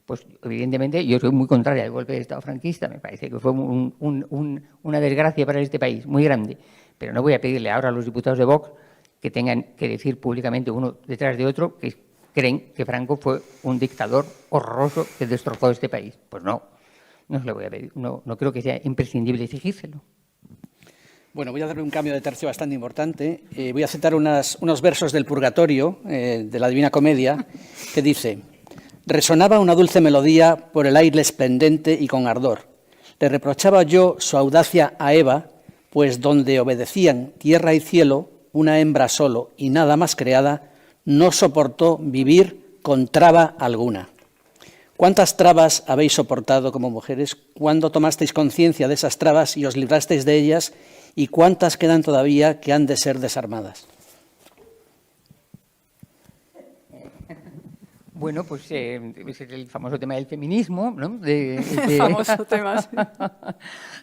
Pues evidentemente yo soy muy contraria al golpe de Estado franquista, me parece que fue una desgracia para este país, muy grande. Pero no voy a pedirle ahora a los diputados de Vox que tengan que decir públicamente uno detrás de otro que creen que Franco fue un dictador horroroso que destrozó este país. Pues no se lo voy a pedir, no creo que sea imprescindible exigírselo. Bueno, voy a darle un cambio de tercio bastante importante. Voy a citar unos versos del Purgatorio, de la Divina Comedia, que dice: resonaba una dulce melodía por el aire esplendente y con ardor. Le reprochaba yo su audacia a Eva, pues donde obedecían tierra y cielo, una hembra solo y nada más creada, no soportó vivir con traba alguna. ¿Cuántas trabas habéis soportado como mujeres? ¿Cuándo tomasteis conciencia de esas trabas y os librasteis de ellas? ¿Y cuántas quedan todavía que han de ser desarmadas? Bueno, pues es el famoso tema del feminismo, ¿no? El famoso tema,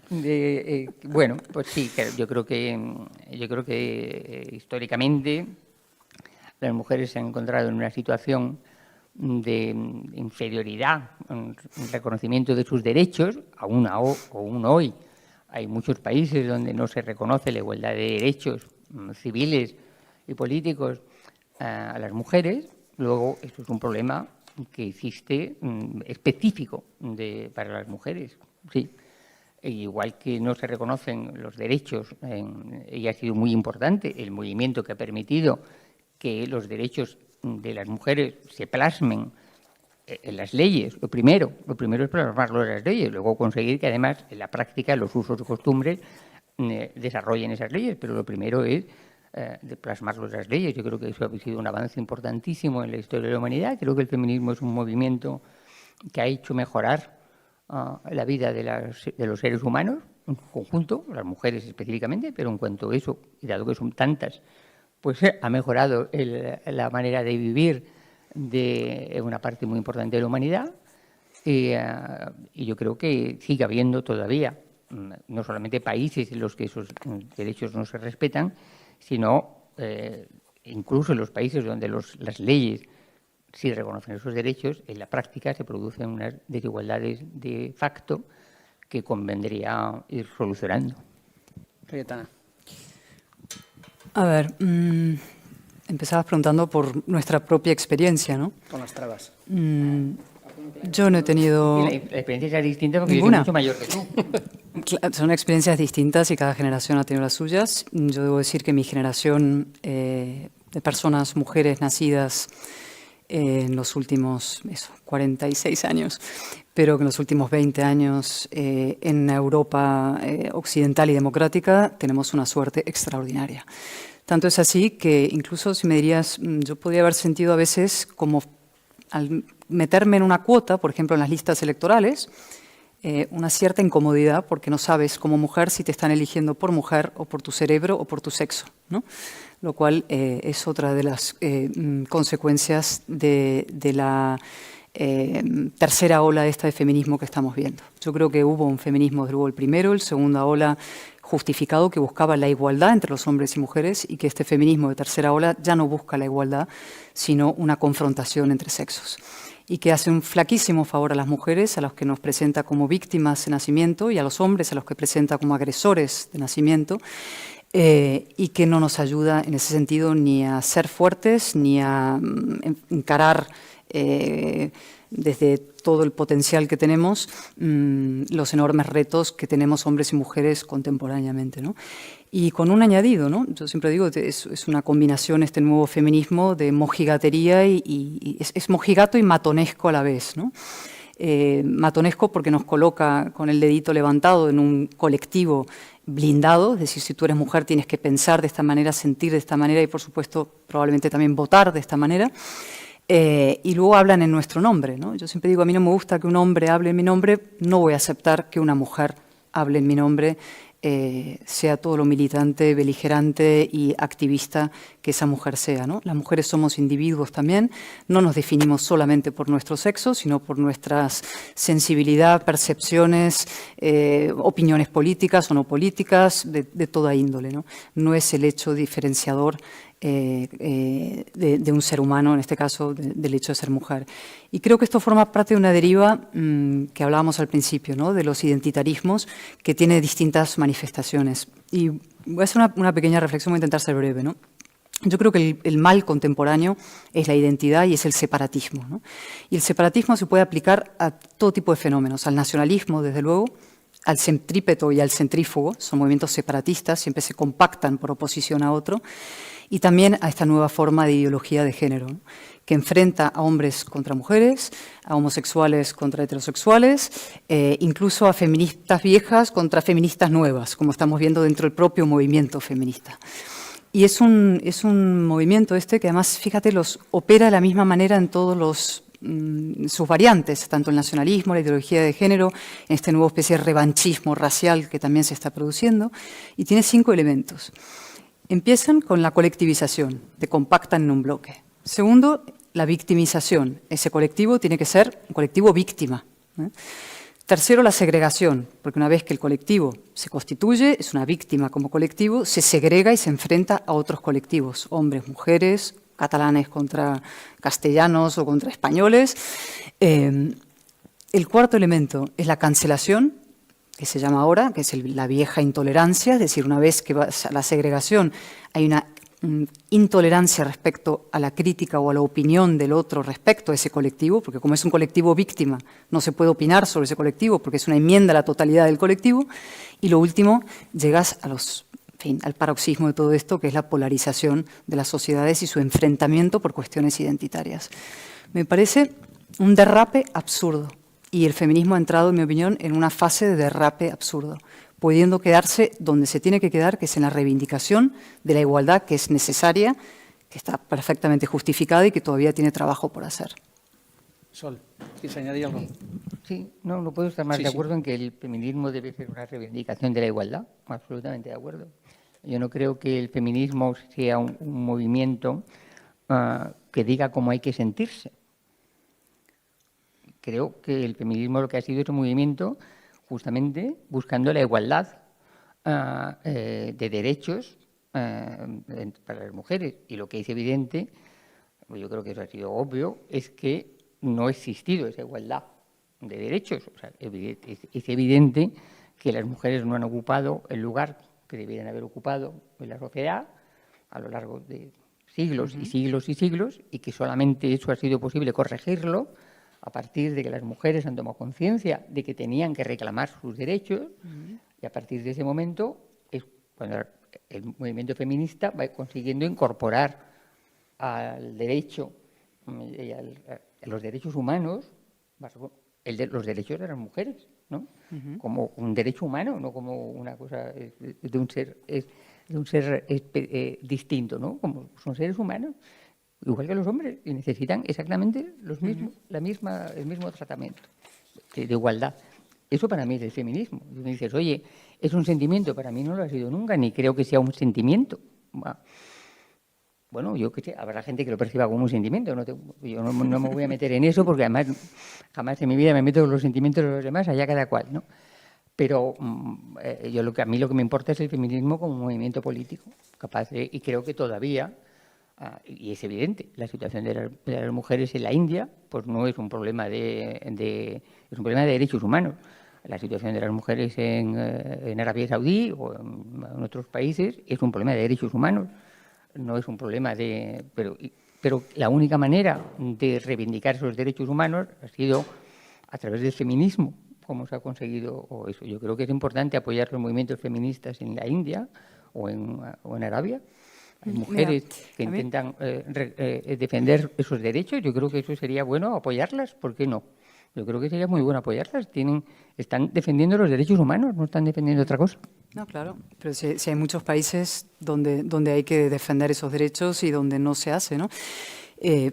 sí. Bueno, pues sí, yo creo que históricamente las mujeres se han encontrado en una situación de inferioridad, un reconocimiento de sus derechos, aún hoy. Hay muchos países donde no se reconoce la igualdad de derechos civiles y políticos a las mujeres. Luego, esto es un problema que existe específico para las mujeres, sí. Igual que no se reconocen los derechos, y ha sido muy importante el movimiento que ha permitido que los derechos de las mujeres se plasmen en las leyes. Lo primero es plasmarlo en las leyes, luego conseguir que además en la práctica los usos y costumbres desarrollen esas leyes, pero lo primero es de plasmarlo en las leyes. Yo creo que eso ha sido un avance importantísimo en la historia de la humanidad. Creo que el feminismo es un movimiento que ha hecho mejorar la vida de los seres humanos en conjunto, las mujeres específicamente, pero en cuanto a eso, y dado que son tantas, pues ha mejorado la manera de vivir de una parte muy importante de la humanidad, y yo creo que sigue habiendo todavía no solamente países en los que esos derechos no se respetan, sino incluso en los países donde las leyes sí reconocen esos derechos, en la práctica se producen unas desigualdades de facto que convendría ir solucionando. Cayetana. A ver, empezabas preguntando por nuestra propia experiencia, ¿no? Con las trabas. Yo no he tenido... Y la experiencia es distinta porque Ninguna. yo soy mucho mayor que tú. Son experiencias distintas y cada generación ha tenido las suyas. Yo debo decir que mi generación de personas, mujeres nacidas en los últimos 46 años, pero que en los últimos 20 años en Europa occidental y democrática tenemos una suerte extraordinaria. Tanto es así que incluso si me dirías, yo podría haber sentido a veces como al meterme en una cuota, por ejemplo en las listas electorales, una cierta incomodidad porque no sabes como mujer si te están eligiendo por mujer o por tu cerebro o por tu sexo, ¿no? Lo cual es otra de las consecuencias de la tercera ola esta de feminismo que estamos viendo. Yo creo que hubo un feminismo, desde luego el primero, el segunda ola justificado que buscaba la igualdad entre los hombres y mujeres y que este feminismo de tercera ola ya no busca la igualdad, sino una confrontación entre sexos. Y que hace un flaquísimo favor a las mujeres, a los que nos presenta como víctimas de nacimiento, y a los hombres, a los que presenta como agresores de nacimiento, y que no nos ayuda en ese sentido ni a ser fuertes, ni a encarar desde todo el potencial que tenemos los enormes retos que tenemos hombres y mujeres contemporáneamente, ¿no? Y con un añadido, ¿no? Yo siempre digo que es una combinación este nuevo feminismo de mojigatería y es mojigato y matonesco a la vez, ¿no? Matonesco porque nos coloca con el dedito levantado en un colectivo blindado, es decir, si tú eres mujer tienes que pensar de esta manera, sentir de esta manera y por supuesto probablemente también votar de esta manera. Y luego hablan en nuestro nombre, ¿no? Yo siempre digo, a mí no me gusta que un hombre hable en mi nombre, no voy a aceptar que una mujer hable en mi nombre, sea todo lo militante, beligerante y activista que esa mujer sea, ¿no? Las mujeres somos individuos también, no nos definimos solamente por nuestro sexo, sino por nuestras sensibilidad, percepciones, opiniones políticas o no políticas, de toda índole, ¿no? No es el hecho diferenciador de un ser humano, en este caso del hecho de ser mujer. Y creo que esto forma parte de una deriva que hablábamos al principio, ¿no? De los identitarismos, que tiene distintas manifestaciones. Y voy a hacer una pequeña reflexión, voy a intentar ser breve, ¿no? Yo creo que el mal contemporáneo es la identidad y es el separatismo, ¿no? Y el separatismo se puede aplicar a todo tipo de fenómenos, al nacionalismo, desde luego, al centrípeto y al centrífugo, son movimientos separatistas, siempre se compactan por oposición a otro, y también a esta nueva forma de ideología de género, ¿no? Que enfrenta a hombres contra mujeres, a homosexuales contra heterosexuales, incluso a feministas viejas contra feministas nuevas, como estamos viendo dentro del propio movimiento feminista. Y es un movimiento que además, fíjate, los opera de la misma manera en todos sus variantes, tanto el nacionalismo, la ideología de género, en este nuevo especie de revanchismo racial que también se está produciendo, y tiene 5 elementos. Empiezan con la colectivización, te compactan en un bloque. Segundo, la victimización. Ese colectivo tiene que ser un colectivo víctima, ¿eh? Tercero, la segregación, porque una vez que el colectivo se constituye, es una víctima como colectivo, se segrega y se enfrenta a otros colectivos, hombres, mujeres, catalanes contra castellanos o contra españoles. El cuarto elemento es la cancelación, que se llama ahora, que es la vieja intolerancia, es decir, una vez que va a la segregación hay una intolerancia respecto a la crítica o a la opinión del otro respecto a ese colectivo, porque como es un colectivo víctima, no se puede opinar sobre ese colectivo porque es una enmienda a la totalidad del colectivo. Y lo último, llegas al paroxismo de todo esto, que es la polarización de las sociedades y su enfrentamiento por cuestiones identitarias. Me parece un derrape absurdo. Y el feminismo ha entrado, en mi opinión, en una fase de derrape absurdo, pudiendo quedarse donde se tiene que quedar, que es en la reivindicación de la igualdad, que es necesaria, que está perfectamente justificada y que todavía tiene trabajo por hacer. Sol, ¿quieres añadir algo? Sí, no puedo estar más de acuerdo en que el feminismo debe ser una reivindicación de la igualdad, absolutamente de acuerdo. Yo no creo que el feminismo sea un movimiento que diga cómo hay que sentirse. Creo que el feminismo lo que ha sido es un movimiento justamente buscando la igualdad de derechos para las mujeres. Y lo que es evidente, yo creo que eso ha sido obvio, es que no ha existido esa igualdad de derechos. O sea, es evidente que las mujeres no han ocupado el lugar que debieran haber ocupado en la sociedad a lo largo de siglos y siglos y siglos, y que solamente eso ha sido posible corregirlo a partir de que las mujeres han tomado conciencia de que tenían que reclamar sus derechos, y a partir de ese momento es cuando el movimiento feminista va consiguiendo incorporar al derecho, a los derechos humanos, los derechos de las mujeres, ¿no? Como un derecho humano, no como una cosa de un ser distinto, ¿no? Como son seres humanos, igual que los hombres, y necesitan exactamente el mismo tratamiento de igualdad. Eso para mí es el feminismo. Y me dices, oye, es un sentimiento, para mí no lo ha sido nunca, ni creo que sea un sentimiento. Bueno, yo qué sé, habrá gente que lo perciba como un sentimiento. Yo no me voy a meter en eso, porque además jamás en mi vida me meto en los sentimientos de los demás, allá cada cual, ¿no? Pero a mí lo que me importa es el feminismo como un movimiento político, y creo que todavía, y es evidente, la situación de las mujeres en la India pues no es un problema es un problema de derechos humanos. La situación de las mujeres en Arabia Saudí o en otros países es un problema de derechos humanos, no es un problema pero la única manera de reivindicar esos derechos humanos ha sido a través del feminismo, como se ha conseguido eso. Yo creo que es importante apoyar los movimientos feministas en la India o en Arabia. Hay mujeres que intentan defender esos derechos. Yo creo que eso sería bueno apoyarlas. ¿Por qué no? Yo creo que sería muy bueno apoyarlas. Están defendiendo los derechos humanos, no están defendiendo otra cosa. No, claro, pero si hay muchos países donde hay que defender esos derechos y donde no se hace, ¿no?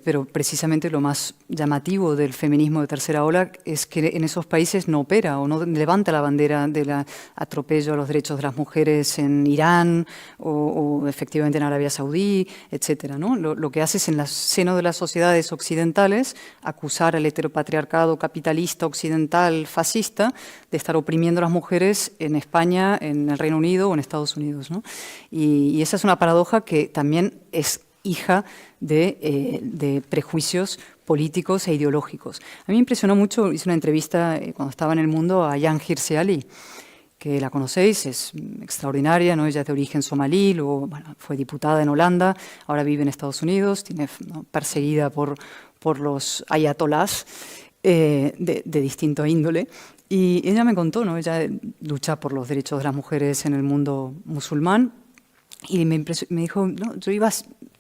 Pero precisamente lo más llamativo del feminismo de tercera ola es que en esos países no opera o no levanta la bandera del atropello a los derechos de las mujeres en Irán o efectivamente en Arabia Saudí, etcétera, ¿no? Lo que hace es en el seno de las sociedades occidentales acusar al heteropatriarcado capitalista occidental fascista de estar oprimiendo a las mujeres en España, en el Reino Unido o en Estados Unidos, ¿no? Y esa es una paradoja que también es hija de prejuicios políticos e ideológicos. A mí me impresionó mucho, hice una entrevista cuando estaba en El Mundo a Jan Hirsi Ali, que la conocéis, es extraordinaria, ¿no? Ella es de origen somalí, luego fue diputada en Holanda, ahora vive en Estados Unidos, perseguida por los ayatolás de distinto índole. Y ella me contó, ¿no? Ella lucha por los derechos de las mujeres en el mundo musulmán, y me dijo, no,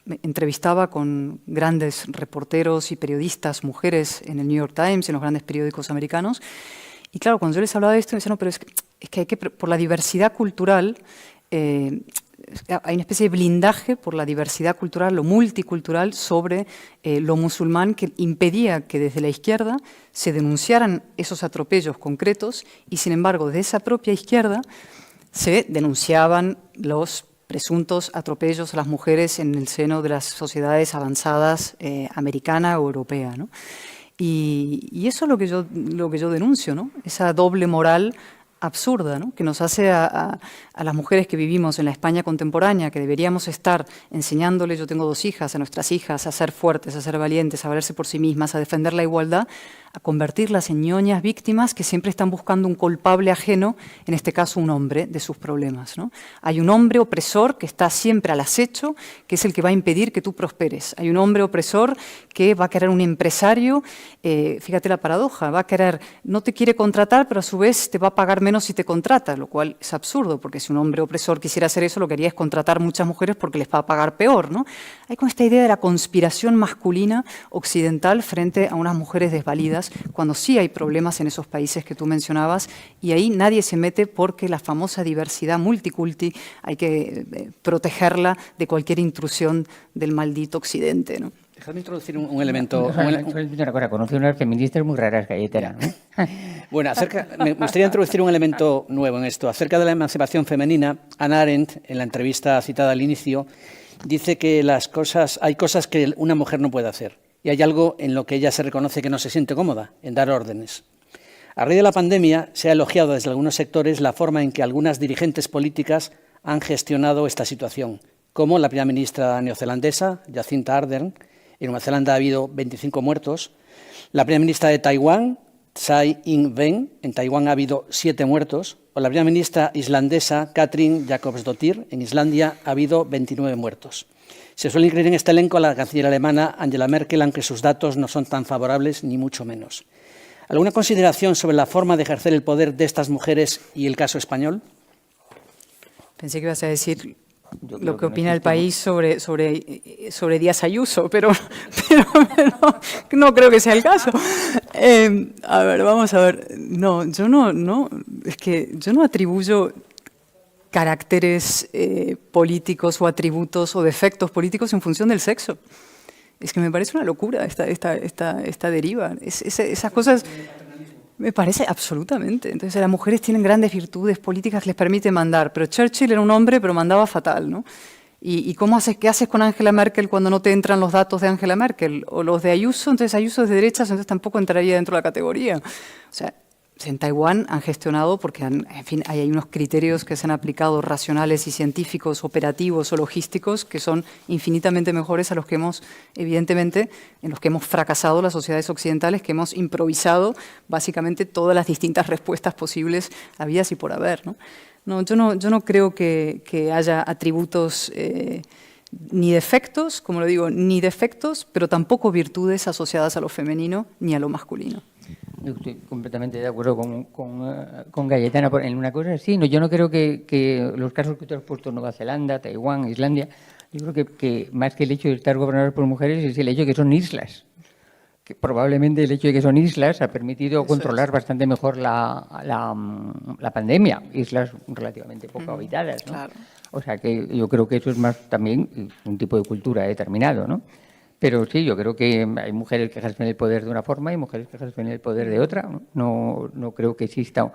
me entrevistaba con grandes reporteros y periodistas, mujeres, en el New York Times, en los grandes periódicos americanos. Y claro, cuando yo les hablaba de esto, me decían, no, pero es que hay que, por la diversidad cultural, hay una especie de blindaje por la diversidad cultural, lo multicultural, sobre lo musulmán, que impedía que desde la izquierda se denunciaran esos atropellos concretos y, sin embargo, desde esa propia izquierda se denunciaban los presuntos atropellos a las mujeres en el seno de las sociedades avanzadas americana o europea, ¿no? Y eso es lo que yo denuncio, ¿no? Esa doble moral absurda, ¿no? Que nos hace a las mujeres que vivimos en la España contemporánea, que deberíamos estar enseñándole, yo tengo 2 hijas, a nuestras hijas a ser fuertes, a ser valientes, a valerse por sí mismas, a defender la igualdad, a convertirlas en ñoñas víctimas que siempre están buscando un culpable ajeno, en este caso un hombre, de sus problemas, ¿no? Hay un hombre opresor que está siempre al acecho, que es el que va a impedir que tú prosperes. Hay un hombre opresor que va a querer un empresario, fíjate la paradoja, va a querer, no te quiere contratar, pero a su vez te va a pagar menos si te contrata, lo cual es absurdo, porque si un hombre opresor quisiera hacer eso, lo que haría es contratar muchas mujeres porque les va a pagar peor, ¿no? Hay con esta idea de la conspiración masculina occidental frente a unas mujeres desvalidas, cuando sí hay problemas en esos países que tú mencionabas, y ahí nadie se mete porque la famosa diversidad multiculti hay que protegerla de cualquier intrusión del maldito occidente, ¿no? Déjame introducir un elemento. Una cosa, conocí unas feministas muy raras, Cayetana, ¿no? Bueno, me gustaría introducir un elemento nuevo en esto. Acerca de la emancipación femenina, Hannah Arendt, en la entrevista citada al inicio, dice que hay cosas que una mujer no puede hacer. Y hay algo en lo que ella se reconoce que no se siente cómoda, en dar órdenes. A raíz de la pandemia, se ha elogiado desde algunos sectores la forma en que algunas dirigentes políticas han gestionado esta situación, como la primera ministra neozelandesa, Jacinda Ardern. En Nueva Zelanda ha habido 25 muertos. La primera ministra de Taiwán, Tsai Ing-wen. En Taiwán ha habido 7 muertos. O la primera ministra islandesa, Katrín Jakobsdóttir. En Islandia ha habido 29 muertos. Se suele incluir en este elenco a la canciller alemana Angela Merkel, aunque sus datos no son tan favorables, ni mucho menos. ¿Alguna consideración sobre la forma de ejercer el poder de estas mujeres y el caso español? Pensé que ibas a decir lo que opina el país sobre Díaz Ayuso, pero no creo que sea el caso. A ver, vamos a ver. No, es que yo no atribuyo caracteres políticos o atributos o defectos políticos en función del sexo. Es que me parece una locura esta deriva. Esas cosas me parece absolutamente. Entonces las mujeres tienen grandes virtudes políticas que les permiten mandar, pero Churchill era un hombre pero mandaba fatal, ¿no? ¿Y qué haces con Angela Merkel cuando no te entran los datos de Angela Merkel? O los de Ayuso, entonces Ayuso es de derechas, entonces tampoco entraría dentro de la categoría. O sea, en Taiwán han gestionado, porque en fin, hay unos criterios que se han aplicado racionales y científicos, operativos o logísticos, que son infinitamente mejores a los que evidentemente, en los que hemos fracasado las sociedades occidentales, que hemos improvisado básicamente todas las distintas respuestas posibles habidas y por haber, ¿no? Yo no creo que haya atributos ni defectos, como lo digo, ni defectos, pero tampoco virtudes asociadas a lo femenino ni a lo masculino. Yo estoy completamente de acuerdo con Cayetana en una cosa. Sí, yo no creo que los casos que tú has puesto, Nueva Zelanda, Taiwán, Islandia, yo creo que más que el hecho de estar gobernados por mujeres es el hecho de que son islas. Que probablemente el hecho de que son islas ha permitido controlar bastante mejor la pandemia. Islas relativamente poco habitadas, ¿no? Claro. O sea que yo creo que eso es más también un tipo de cultura determinado, ¿no? Pero sí, yo creo que hay mujeres que ejercen el poder de una forma y mujeres que ejercen el poder de otra. No creo que exista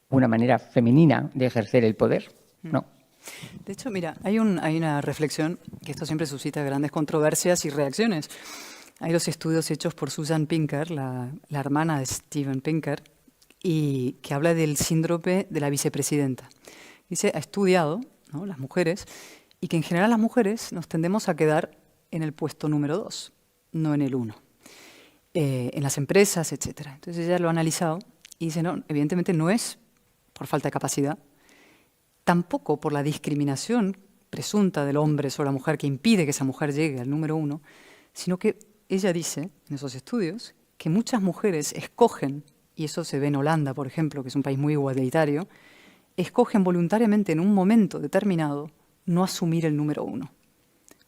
una manera femenina de ejercer el poder, no. De hecho, mira, hay una reflexión, que esto siempre suscita grandes controversias y reacciones. Hay los estudios hechos por Susan Pinker, la hermana de Steven Pinker, y que habla del síndrome de la vicepresidenta. Dice, ha estudiado, ¿no?, las mujeres, y que en general las mujeres nos tendemos a quedar en el puesto número 2, no en el 1, en las empresas, etc. Entonces ella lo ha analizado y dice, no, evidentemente no es por falta de capacidad, tampoco por la discriminación presunta del hombre sobre la mujer que impide que esa mujer llegue al número 1, sino que ella dice, en esos estudios, que muchas mujeres escogen, y eso se ve en Holanda, por ejemplo, que es un país muy igualitario, escogen voluntariamente en un momento determinado no asumir el número 1.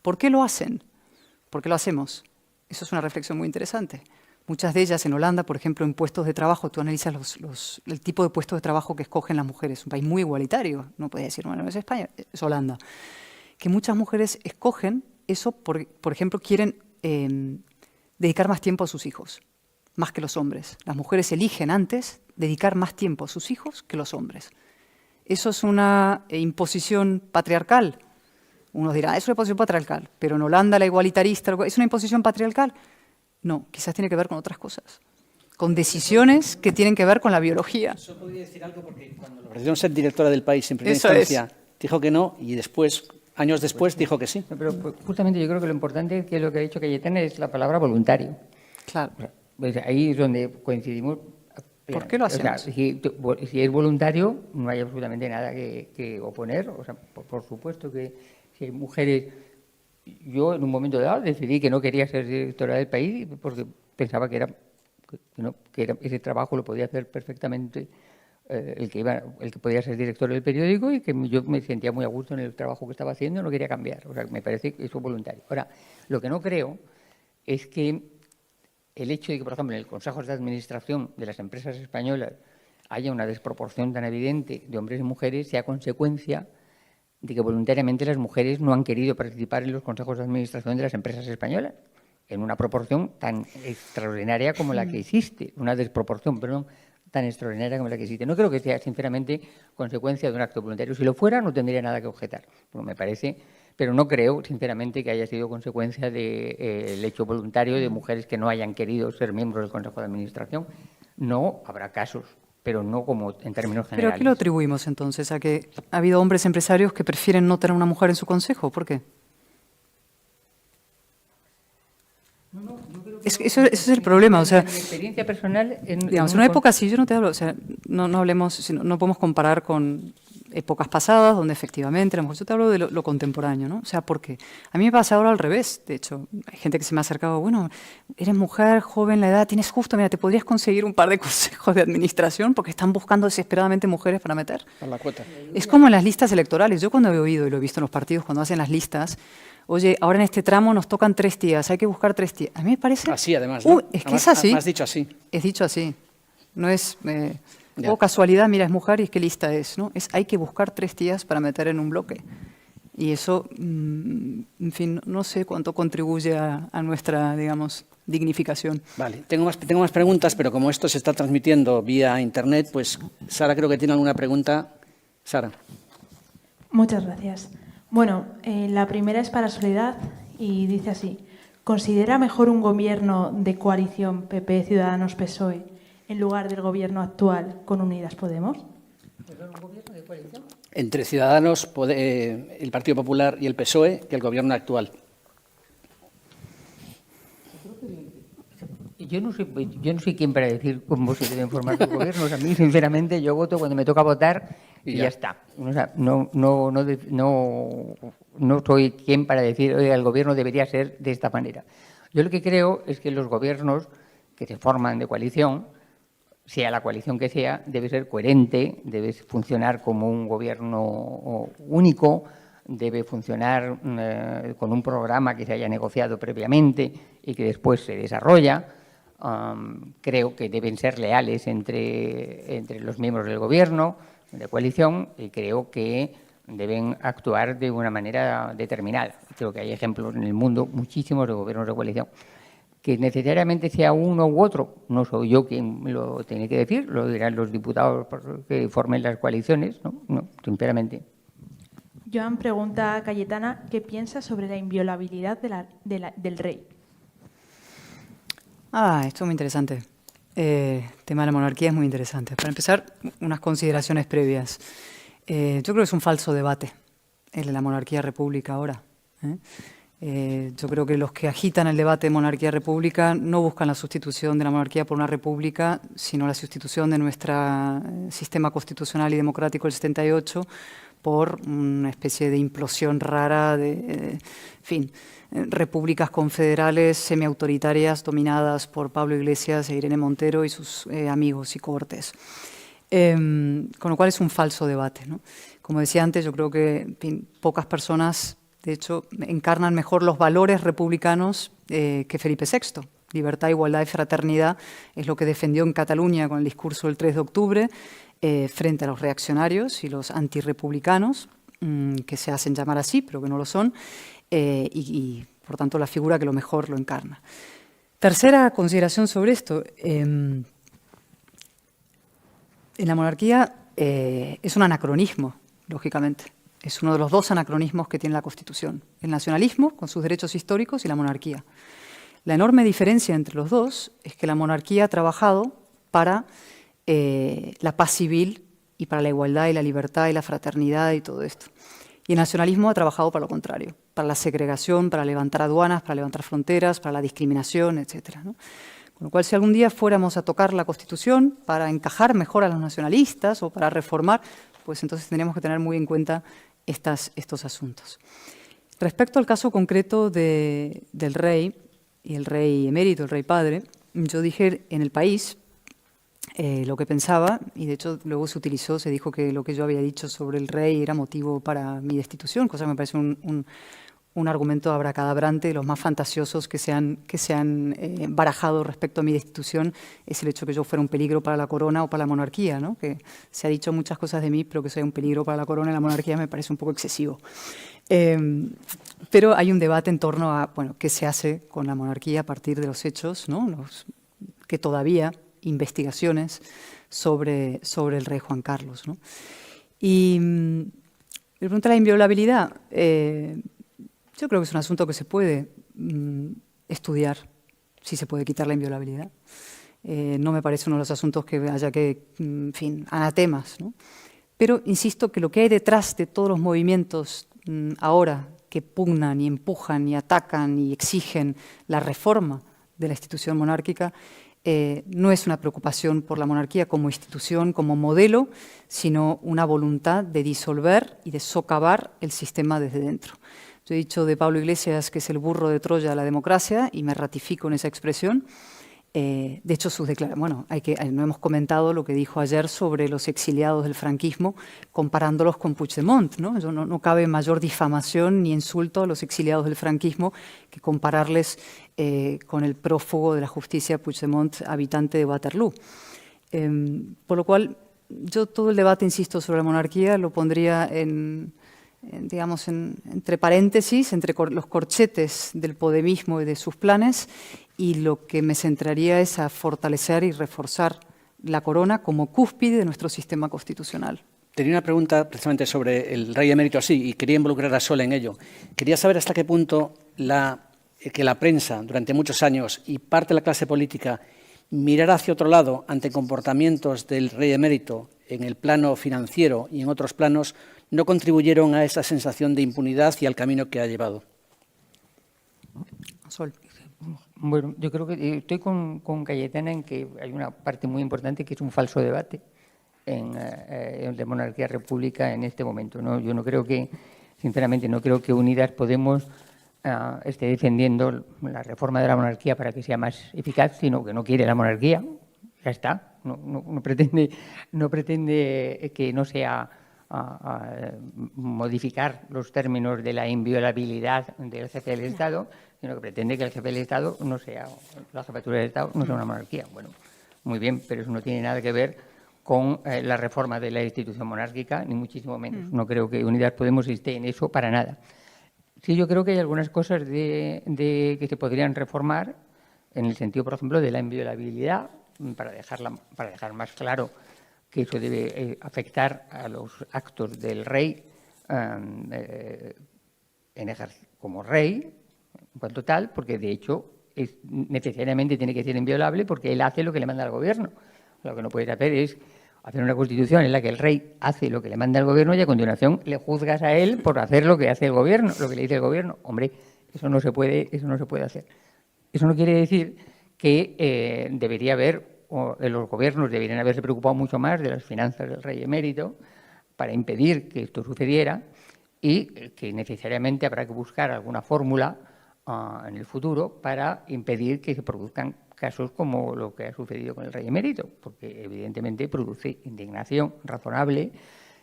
¿Por qué lo hacen? ¿Por qué lo hacemos? Eso es una reflexión muy interesante. Muchas de ellas en Holanda, por ejemplo, en puestos de trabajo, tú analizas el tipo de puestos de trabajo que escogen las mujeres. Un país muy igualitario, no puedes decir, bueno, es España, es Holanda. Que muchas mujeres escogen eso, por ejemplo, quieren dedicar más tiempo a sus hijos, más que los hombres. Las mujeres eligen antes dedicar más tiempo a sus hijos que los hombres. Eso es una imposición patriarcal. Uno dirá, es una imposición patriarcal, pero en Holanda la igualitarista, ¿es una imposición patriarcal? No, quizás tiene que ver con otras cosas, con decisiones que tienen que ver con la biología. Eso podría decir algo porque cuando lo ofrecieron ser directora del país en primera instancia, dijo que no y después, años después, dijo que sí. Pero justamente yo creo que lo importante es que lo que ha dicho Cayetana es la palabra voluntario. Claro. Pues ahí es donde coincidimos. ¿Por qué lo hacemos? O sea, si es voluntario, no hay absolutamente nada que oponer. O sea, por supuesto que si hay mujeres... Yo en un momento dado decidí que no quería ser directora del país porque pensaba que ese trabajo lo podía hacer perfectamente el que podía ser director del periódico y que yo me sentía muy a gusto en el trabajo que estaba haciendo, no quería cambiar. O sea, me parece que eso es voluntario. Ahora, lo que no creo es que el hecho de que, por ejemplo, en el Consejo de Administración de las empresas españolas haya una desproporción tan evidente de hombres y mujeres sea consecuencia de que voluntariamente las mujeres no han querido participar en los consejos de administración de las empresas españolas, en una proporción tan extraordinaria como la que existe, una desproporción, perdón, tan extraordinaria como la que existe. No creo que sea, sinceramente, consecuencia de un acto voluntario. Si lo fuera, no tendría nada que objetar, porque me parece, pero no creo, sinceramente, que haya sido consecuencia del hecho voluntario de mujeres que no hayan querido ser miembros del Consejo de Administración. No, habrá casos, pero no como en términos generales. ¿Pero a qué lo atribuimos entonces? ¿A que ha habido hombres empresarios que prefieren no tener una mujer en su consejo? ¿Por qué? No, yo creo Eso es el problema, o sea, Mi experiencia personal... digamos, en una época así, yo no te hablo, o sea, no hablemos, no podemos comparar con épocas pasadas, donde efectivamente, a lo mejor yo te hablo de lo contemporáneo, ¿no? O sea, porque a mí me pasa ahora al revés, de hecho, hay gente que se me ha acercado, bueno, eres mujer, joven, la edad, tienes justo, mira, te podrías conseguir un par de consejos de administración porque están buscando desesperadamente mujeres para meter. Por la cuota. Es como en las listas electorales, yo cuando he oído, y lo he visto en los partidos, cuando hacen las listas, oye, ahora en este tramo nos tocan 3 tías, hay que buscar 3 tías. A mí me parece... Así, además, ¿no? Es que Además, es así. además dicho así. Es dicho así. No es... Ya. casualidad, mira, es mujer y qué lista es, ¿no? Hay que buscar 3 tías para meter en un bloque. Y eso, en fin, no sé cuánto contribuye a nuestra, digamos, dignificación. Vale, tengo más preguntas, pero como esto se está transmitiendo vía Internet, pues Sara creo que tiene alguna pregunta. Sara. Muchas gracias. Bueno, la primera es para Soledad y dice así. ¿Considera mejor un gobierno de coalición PP, Ciudadanos, PSOE en lugar del gobierno actual con Unidas Podemos? ¿Un gobierno de coalición? Entre Ciudadanos, el Partido Popular y el PSOE, que el gobierno actual. Yo no soy quien para decir cómo se deben formar los gobiernos. A mí, sinceramente, yo voto cuando me toca votar y ya está. O sea, no soy quien para decir, oye, el gobierno debería ser de esta manera. Yo lo que creo es que los gobiernos que se forman de coalición, sea la coalición que sea, debe ser coherente, debe funcionar como un gobierno único, debe funcionar con un programa que se haya negociado previamente y que después se desarrolla. Creo que deben ser leales entre los miembros del gobierno, de coalición, y creo que deben actuar de una manera determinada. Creo que hay ejemplos en el mundo, muchísimos, de gobiernos de coalición. Que necesariamente sea uno u otro, no soy yo quien lo tiene que decir, lo dirán los diputados que formen las coaliciones, no, sinceramente. Joan pregunta a Cayetana qué piensa sobre la inviolabilidad del rey. Esto es muy interesante. El tema de la monarquía es muy interesante. Para empezar, unas consideraciones previas. Yo creo que es un falso debate el de la monarquía-república ahora. Yo creo que los que agitan el debate de monarquía-república no buscan la sustitución de la monarquía por una república, sino la sustitución de nuestro sistema constitucional y democrático del 78 por una especie de implosión rara de, repúblicas confederales semiautoritarias dominadas por Pablo Iglesias e Irene Montero y sus amigos y cohortes. Con lo cual es un falso debate, ¿no? Como decía antes, yo creo que pocas personas, de hecho, encarnan mejor los valores republicanos que Felipe VI. Libertad, igualdad y fraternidad es lo que defendió en Cataluña con el discurso del 3 de octubre frente a los reaccionarios y los antirrepublicanos, que se hacen llamar así, pero que no lo son, y por tanto la figura que lo mejor lo encarna. Tercera consideración sobre esto. En la monarquía es un anacronismo, lógicamente. Es uno de los 2 anacronismos que tiene la Constitución. El nacionalismo, con sus derechos históricos, y la monarquía. La enorme diferencia entre los dos es que la monarquía ha trabajado para la paz civil y para la igualdad y la libertad y la fraternidad y todo esto. Y el nacionalismo ha trabajado para lo contrario, para la segregación, para levantar aduanas, para levantar fronteras, para la discriminación, etc., ¿no? Con lo cual, si algún día fuéramos a tocar la Constitución para encajar mejor a los nacionalistas o para reformar, pues entonces tendríamos que tener muy en cuenta estos asuntos. Respecto al caso concreto del rey, y el rey emérito, el rey padre, yo dije en El País lo que pensaba, y de hecho luego se dijo que lo que yo había dicho sobre el rey era motivo para mi destitución, cosa que me parece un argumento abracadabrante, de los más fantasiosos que se han barajado respecto a mi destitución, es el hecho de que yo fuera un peligro para la corona o para la monarquía, ¿no? Que se ha dicho muchas cosas de mí, pero que soy un peligro para la corona y la monarquía me parece un poco excesivo. Pero hay un debate en torno a, bueno, qué se hace con la monarquía a partir de los hechos, ¿no? Que todavía investigaciones sobre el rey Juan Carlos, ¿no? Y me pregunta la inviolabilidad. Yo creo que es un asunto que se puede estudiar, si se puede quitar la inviolabilidad. No me parece uno de los asuntos que haya que, anatemas, ¿no? Pero insisto que lo que hay detrás de todos los movimientos ahora que pugnan y empujan y atacan y exigen la reforma de la institución monárquica no es una preocupación por la monarquía como institución, como modelo, sino una voluntad de disolver y de socavar el sistema desde dentro. Yo he dicho de Pablo Iglesias que es el burro de Troya de la democracia y me ratifico en esa expresión. De hecho, sus declaraciones, no hemos comentado lo que dijo ayer sobre los exiliados del franquismo, comparándolos con Puigdemont, ¿no? No cabe mayor difamación ni insulto a los exiliados del franquismo que compararles con el prófugo de la justicia Puigdemont, habitante de Waterloo. Por lo cual, yo todo el debate, insisto, sobre la monarquía lo pondría entre paréntesis, entre los corchetes del podemismo y de sus planes, y lo que me centraría es a fortalecer y reforzar la corona como cúspide de nuestro sistema constitucional. Tenía una pregunta precisamente sobre el rey emérito así, y quería involucrar a Sol en ello. Quería saber hasta qué punto que la prensa, durante muchos años, y parte de la clase política, mirara hacia otro lado ante comportamientos del rey emérito en el plano financiero y en otros planos, no contribuyeron a esa sensación de impunidad y al camino que ha llevado. Sol. Bueno, yo creo que estoy con Cayetana en que hay una parte muy importante que es un falso debate de monarquía-república en este momento, ¿no? Yo no creo que, sinceramente, no creo que Unidas Podemos esté defendiendo la reforma de la monarquía para que sea más eficaz, sino que no quiere la monarquía, ya está. No pretende que no sea modificar los términos de la inviolabilidad del jefe del Estado, sino que pretende que el jefe del Estado no sea, la jefatura del Estado no sea una monarquía. Bueno, muy bien, pero eso no tiene nada que ver con la reforma de la institución monárquica, ni muchísimo menos. No creo que Unidas Podemos esté en eso para nada. Sí, yo creo que hay algunas cosas que se podrían reformar en el sentido, por ejemplo, de la inviolabilidad, para dejar más claro que eso debe afectar a los actos del rey como rey, en cuanto tal, porque de hecho necesariamente tiene que ser inviolable porque él hace lo que le manda al gobierno. Lo que no puedes hacer es hacer una constitución en la que el rey hace lo que le manda al gobierno y a continuación le juzgas a él por hacer lo que hace el gobierno, lo que le dice el gobierno. Hombre, eso no se puede hacer. Eso no quiere decir que debería haber, o los gobiernos deberían haberse preocupado mucho más de las finanzas del rey emérito para impedir que esto sucediera y que necesariamente habrá que buscar alguna fórmula en el futuro para impedir que se produzcan casos como lo que ha sucedido con el rey emérito, porque evidentemente produce indignación razonable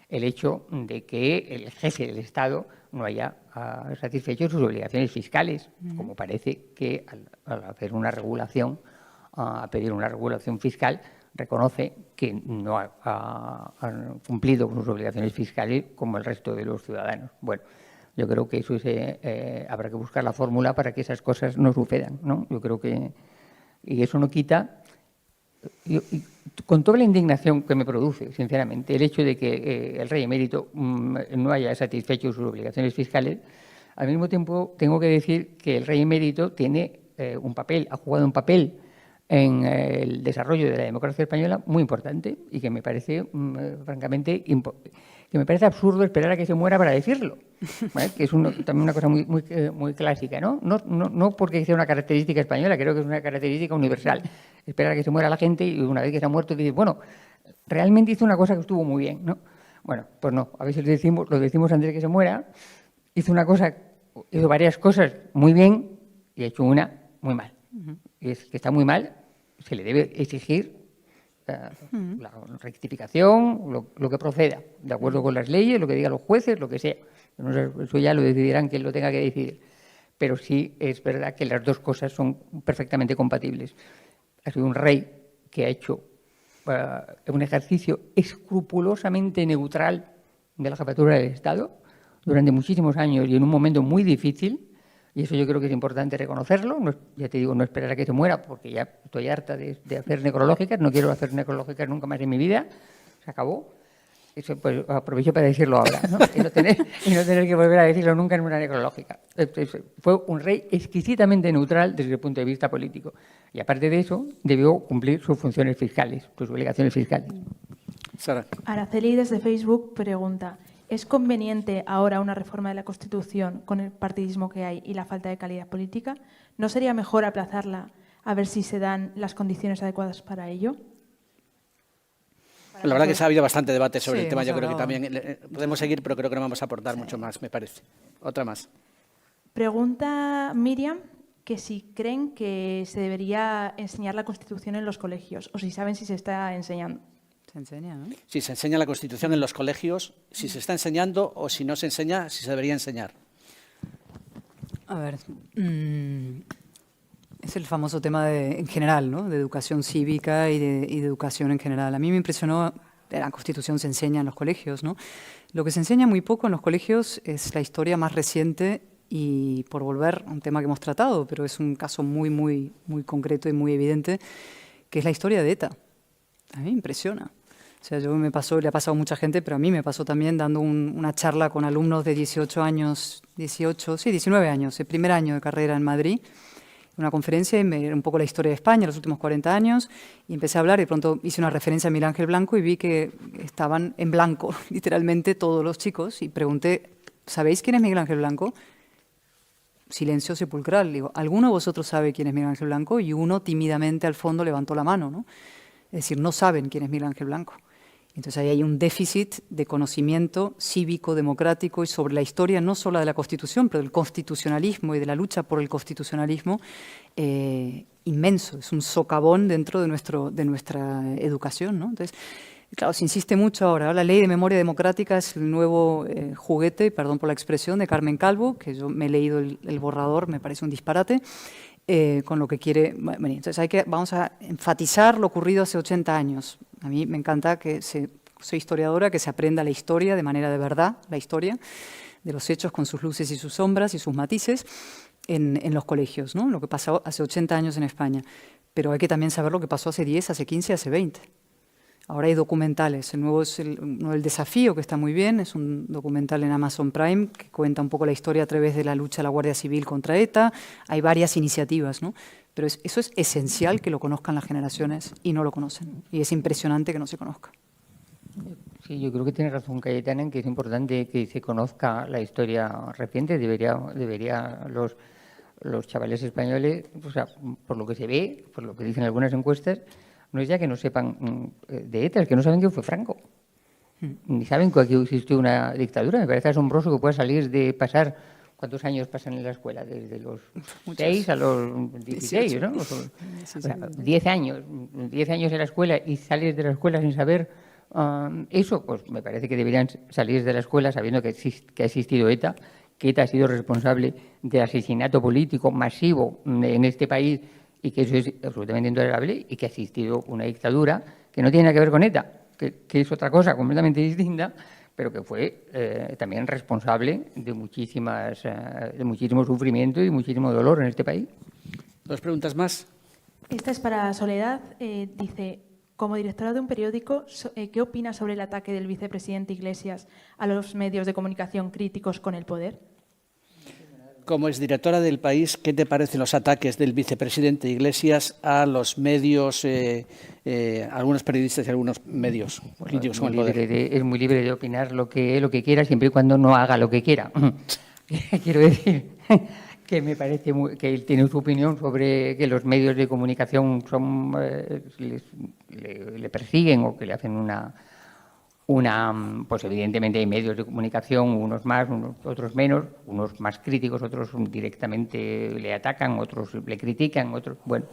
el hecho de que el jefe del Estado no haya satisfecho sus obligaciones fiscales, como parece que al hacer una regulación, a pedir una regulación fiscal, reconoce que no ha cumplido con sus obligaciones fiscales como el resto de los ciudadanos. Bueno, yo creo que eso habrá que buscar la fórmula para que esas cosas no sucedan, ¿no? Yo creo que y eso no quita, con toda la indignación que me produce, sinceramente, el hecho de que el rey emérito no haya satisfecho sus obligaciones fiscales, al mismo tiempo tengo que decir que el rey emérito tiene ha jugado un papel en el desarrollo de la democracia española muy importante y que me parece, francamente, que me parece absurdo esperar a que se muera para decirlo, ¿vale? Que es también una cosa muy clásica, ¿no? No porque sea una característica española, creo que es una característica universal. Esperar a que se muera la gente y una vez que se ha muerto dices, bueno, realmente hizo una cosa que estuvo muy bien, ¿no? Bueno, pues no, a veces lo decimos antes de que se muera, hizo varias cosas muy bien y ha hecho una muy mal. Y es que está muy mal, se le debe exigir la rectificación, lo que proceda, de acuerdo con las leyes, lo que digan los jueces, lo que sea. Eso ya lo decidirán quien lo tenga que decidir. Pero sí es verdad que las dos cosas son perfectamente compatibles. Ha sido un rey que ha hecho un ejercicio escrupulosamente neutral de la jefatura del Estado durante muchísimos años y en un momento muy difícil. Y eso yo creo que es importante reconocerlo. No, ya te digo, no esperar a que se muera, porque ya estoy harta de hacer necrológicas, no quiero hacer necrológicas nunca más en mi vida, se acabó. Eso pues aprovecho para decirlo ahora, ¿no? y no tener que volver a decirlo nunca en una necrológica. Fue un rey exquisitamente neutral desde el punto de vista político. Y aparte de eso, debió cumplir sus funciones fiscales, sus obligaciones fiscales. Sara. Araceli desde Facebook pregunta: ¿es conveniente ahora una reforma de la Constitución con el partidismo que hay y la falta de calidad política? ¿No sería mejor aplazarla a ver si se dan las condiciones adecuadas para ello. La verdad que se ha habido bastante debate sobre Sí, el tema. Yo hemos creo que hablado. también podemos seguir, pero creo que no vamos a aportar mucho más, me parece. Otra más. Pregunta Miriam que si creen que se debería enseñar la Constitución en los colegios o si saben si se está enseñando. Se enseña, ¿no? Si se enseña la Constitución en los colegios, si se está enseñando o si no se enseña, si se debería enseñar. A ver, es el famoso tema en general, ¿no? De educación cívica y de educación en general. A mí me impresionó, la Constitución se enseña en los colegios, ¿no? Lo que se enseña muy poco en los colegios es la historia más reciente y, por volver a un tema que hemos tratado, pero es un caso muy concreto y muy evidente, que es la historia de ETA. A mí me impresiona. O sea, le ha pasado a mucha gente, pero a mí me pasó también dando una charla con alumnos de 19 años, el primer año de carrera en Madrid, una conferencia y me un poco la historia de España, los últimos 40 años, y empecé a hablar y de pronto hice una referencia a Miguel Ángel Blanco y vi que estaban en blanco, literalmente todos los chicos, y pregunté, ¿sabéis quién es Miguel Ángel Blanco? Silencio sepulcral. Digo, ¿alguno de vosotros sabe quién es Miguel Ángel Blanco? Y uno tímidamente al fondo levantó la mano, ¿no? Es decir, no saben quién es Miguel Ángel Blanco. Entonces ahí hay un déficit de conocimiento cívico, democrático y sobre la historia no solo de la Constitución, pero del constitucionalismo y de la lucha por el constitucionalismo inmenso. Es un socavón dentro de nuestra educación, ¿no? Entonces, claro, se insiste mucho ahora. La ley de memoria democrática es el nuevo juguete, perdón por la expresión, de Carmen Calvo, que yo me he leído el borrador, me parece un disparate. Con lo que quiere. Bueno, entonces vamos a enfatizar lo ocurrido hace 80 años. A mí me encanta soy historiadora, que se aprenda la historia de manera de verdad, la historia de los hechos con sus luces y sus sombras y sus matices en los colegios, ¿no? Lo que pasó hace 80 años en España. Pero hay que también saber lo que pasó hace 10, hace 15, hace 20. Ahora hay documentales. El nuevo es el Desafío, que está muy bien. Es un documental en Amazon Prime que cuenta un poco la historia a través de la lucha de la Guardia Civil contra ETA. Hay varias iniciativas, ¿no? Pero eso es esencial que lo conozcan las generaciones y no lo conocen. Y es impresionante que no se conozca. Sí, yo creo que tiene razón Cayetana en que es importante que se conozca la historia reciente. Debería los chavales españoles, o sea, por lo que se ve, por lo que dicen algunas encuestas, no es ya que no sepan de ETA, es que no saben quién fue Franco. Ni saben que aquí existió una dictadura. Me parece asombroso que pueda salir de pasar. ¿Cuántos años pasan en la escuela? Desde los 6 a los 16, ¿no? O sea, 10 años. 10 años en la escuela y sales de la escuela sin saber eso, pues me parece que deberían salir de la escuela sabiendo que ha existido ETA, que ETA ha sido responsable del asesinato político masivo en este país y que eso es absolutamente intolerable y que ha existido una dictadura que no tiene nada que ver con ETA, que es otra cosa completamente distinta, pero que fue también responsable de muchísimo sufrimiento y muchísimo dolor en este país. Dos preguntas más. Esta es para Soledad. Dice, como directora de un periódico, ¿qué opina sobre el ataque del vicepresidente Iglesias a los medios de comunicación críticos con el poder? Como exdirectora del País, ¿qué te parecen los ataques del vicepresidente Iglesias a los medios, algunos periodistas y algunos medios críticos con el poder? Es muy libre de opinar lo que quiera, siempre y cuando no haga lo que quiera. Quiero decir que me parece que él tiene su opinión sobre que los medios de comunicación le persiguen o que le hacen pues evidentemente hay medios de comunicación, unos más, otros menos, unos más críticos, otros directamente le atacan, otros le critican, otros, bueno,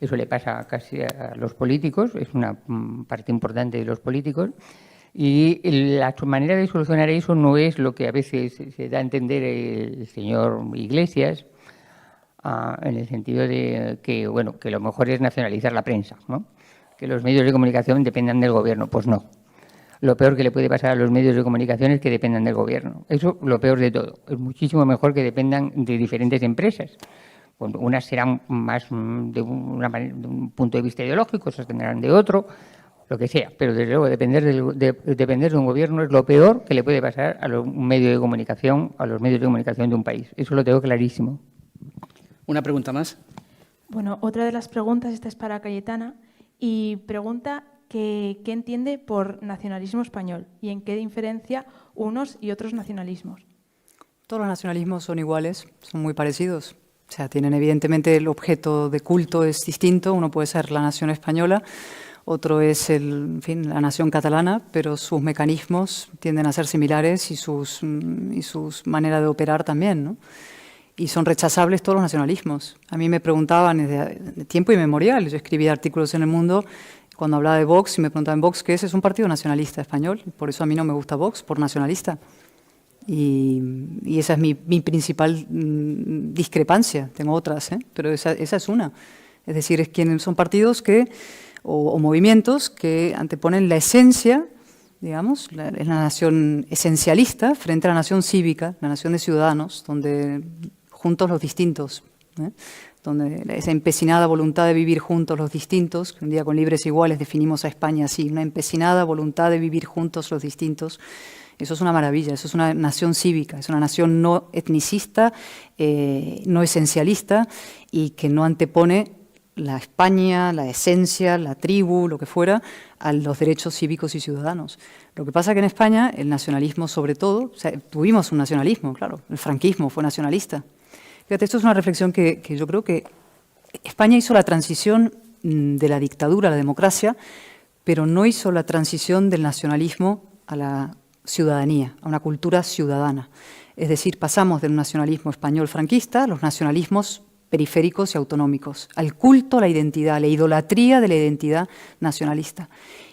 eso le pasa casi a los políticos, es una parte importante de los políticos, y la manera de solucionar eso no es lo que a veces se da a entender el señor Iglesias, en el sentido de que, bueno, que lo mejor es nacionalizar la prensa, ¿no? Que los medios de comunicación dependan del gobierno, pues no. Lo peor que le puede pasar a los medios de comunicación es que dependan del gobierno. Eso lo peor de todo. Es muchísimo mejor que dependan de diferentes empresas. Unas serán más de un punto de vista ideológico, otras tendrán de otro, lo que sea. Pero desde luego depender de un gobierno es lo peor que le puede pasar a los medios de comunicación de un país. Eso lo tengo clarísimo. Una pregunta más. Bueno, otra de las preguntas, esta es para Cayetana, y pregunta ¿qué entiende por nacionalismo español y en qué diferencia unos y otros nacionalismos? Todos los nacionalismos son iguales, son muy parecidos. O sea, tienen evidentemente el objeto de culto es distinto, uno puede ser la nación española, otro es en fin, la nación catalana, pero sus mecanismos tienden a ser similares y sus maneras de operar también, ¿no? Y son rechazables todos los nacionalismos. A mí me preguntaban desde tiempo inmemorial, yo escribía artículos en El Mundo cuando hablaba de Vox y me preguntaban, ¿Vox qué es? Es un partido nacionalista español, por eso a mí no me gusta Vox, por nacionalista. Y esa es mi principal discrepancia, tengo otras, pero esa es una. Es decir, son partidos o movimientos que anteponen la esencia, digamos, la nación esencialista frente a la nación cívica, la nación de ciudadanos, donde juntos los distintos, donde esa empecinada voluntad de vivir juntos los distintos, que un día con Libres Iguales definimos a España así, una empecinada voluntad de vivir juntos los distintos. Eso es una maravilla, eso es una nación cívica, es una nación no etnicista, no esencialista y que no antepone la España, la esencia, la tribu, lo que fuera, a los derechos cívicos y ciudadanos. Lo que pasa es que en España el nacionalismo sobre todo, o sea, tuvimos un nacionalismo, claro, el franquismo fue nacionalista. Fíjate, esto es una reflexión que yo creo que España hizo la transición de la dictadura a la democracia, pero no hizo la transición del nacionalismo a la ciudadanía, a una cultura ciudadana. Es decir, pasamos del nacionalismo español franquista a los nacionalismos periféricos y autonómicos, al culto a la identidad, a la idolatría de la identidad nacionalista.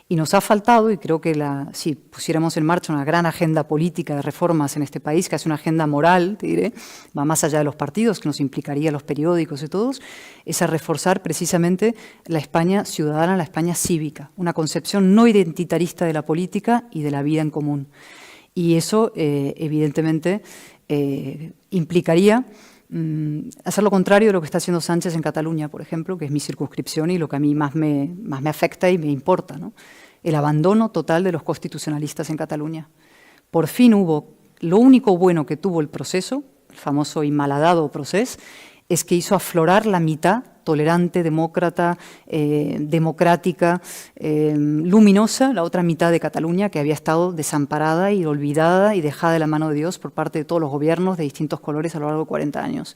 Y nos ha faltado, y creo que si pusiéramos en marcha una gran agenda política de reformas en este país, que es una agenda moral, te diré, va más allá de los partidos, que nos implicaría los periódicos y todos, es a reforzar precisamente la España ciudadana, la España cívica, una concepción no identitarista de la política y de la vida en común. Y eso, evidentemente, implicaría hacer lo contrario de lo que está haciendo Sánchez en Cataluña, por ejemplo, que es mi circunscripción y lo que a mí más me afecta y me importa, ¿no? El abandono total de los constitucionalistas en Cataluña. Por fin lo único bueno que tuvo el proceso, el famoso y malhadado proceso, es que hizo aflorar la mitad tolerante, demócrata, democrática, luminosa, la otra mitad de Cataluña que había estado desamparada y olvidada y dejada de la mano de Dios por parte de todos los gobiernos de distintos colores a lo largo de 40 años.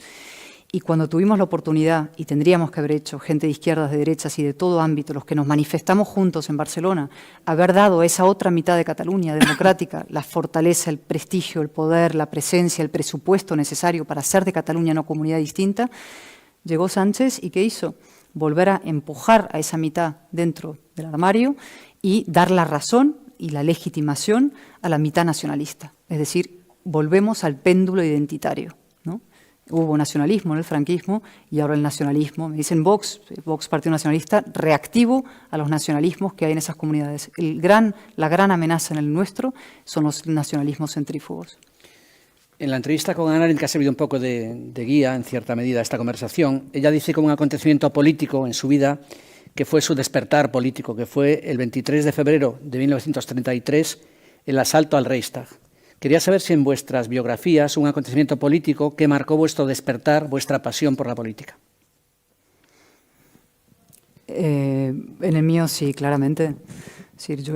Y cuando tuvimos la oportunidad, y tendríamos que haber hecho, gente de izquierdas, de derechas y de todo ámbito, los que nos manifestamos juntos en Barcelona, haber dado a esa otra mitad de Cataluña democrática la fortaleza, el prestigio, el poder, la presencia, el presupuesto necesario para hacer de Cataluña una comunidad distinta, llegó Sánchez y ¿qué hizo? Volver a empujar a esa mitad dentro del armario y dar la razón y la legitimación a la mitad nacionalista. Es decir, volvemos al péndulo identitario, ¿no? Hubo nacionalismo en el franquismo y ahora el nacionalismo, me dicen Vox Partido Nacionalista, reactivo a los nacionalismos que hay en esas comunidades. La gran amenaza en el nuestro son los nacionalismos centrífugos. En la entrevista con Ana Arendt, que ha servido un poco de guía, en cierta medida, a esta conversación, ella dice como un acontecimiento político en su vida que fue su despertar político, que fue el 23 de febrero de 1933, el asalto al Reichstag. Quería saber si en vuestras biografías un acontecimiento político que marcó vuestro despertar, vuestra pasión por la política. En el mío sí, claramente. Es decir, yo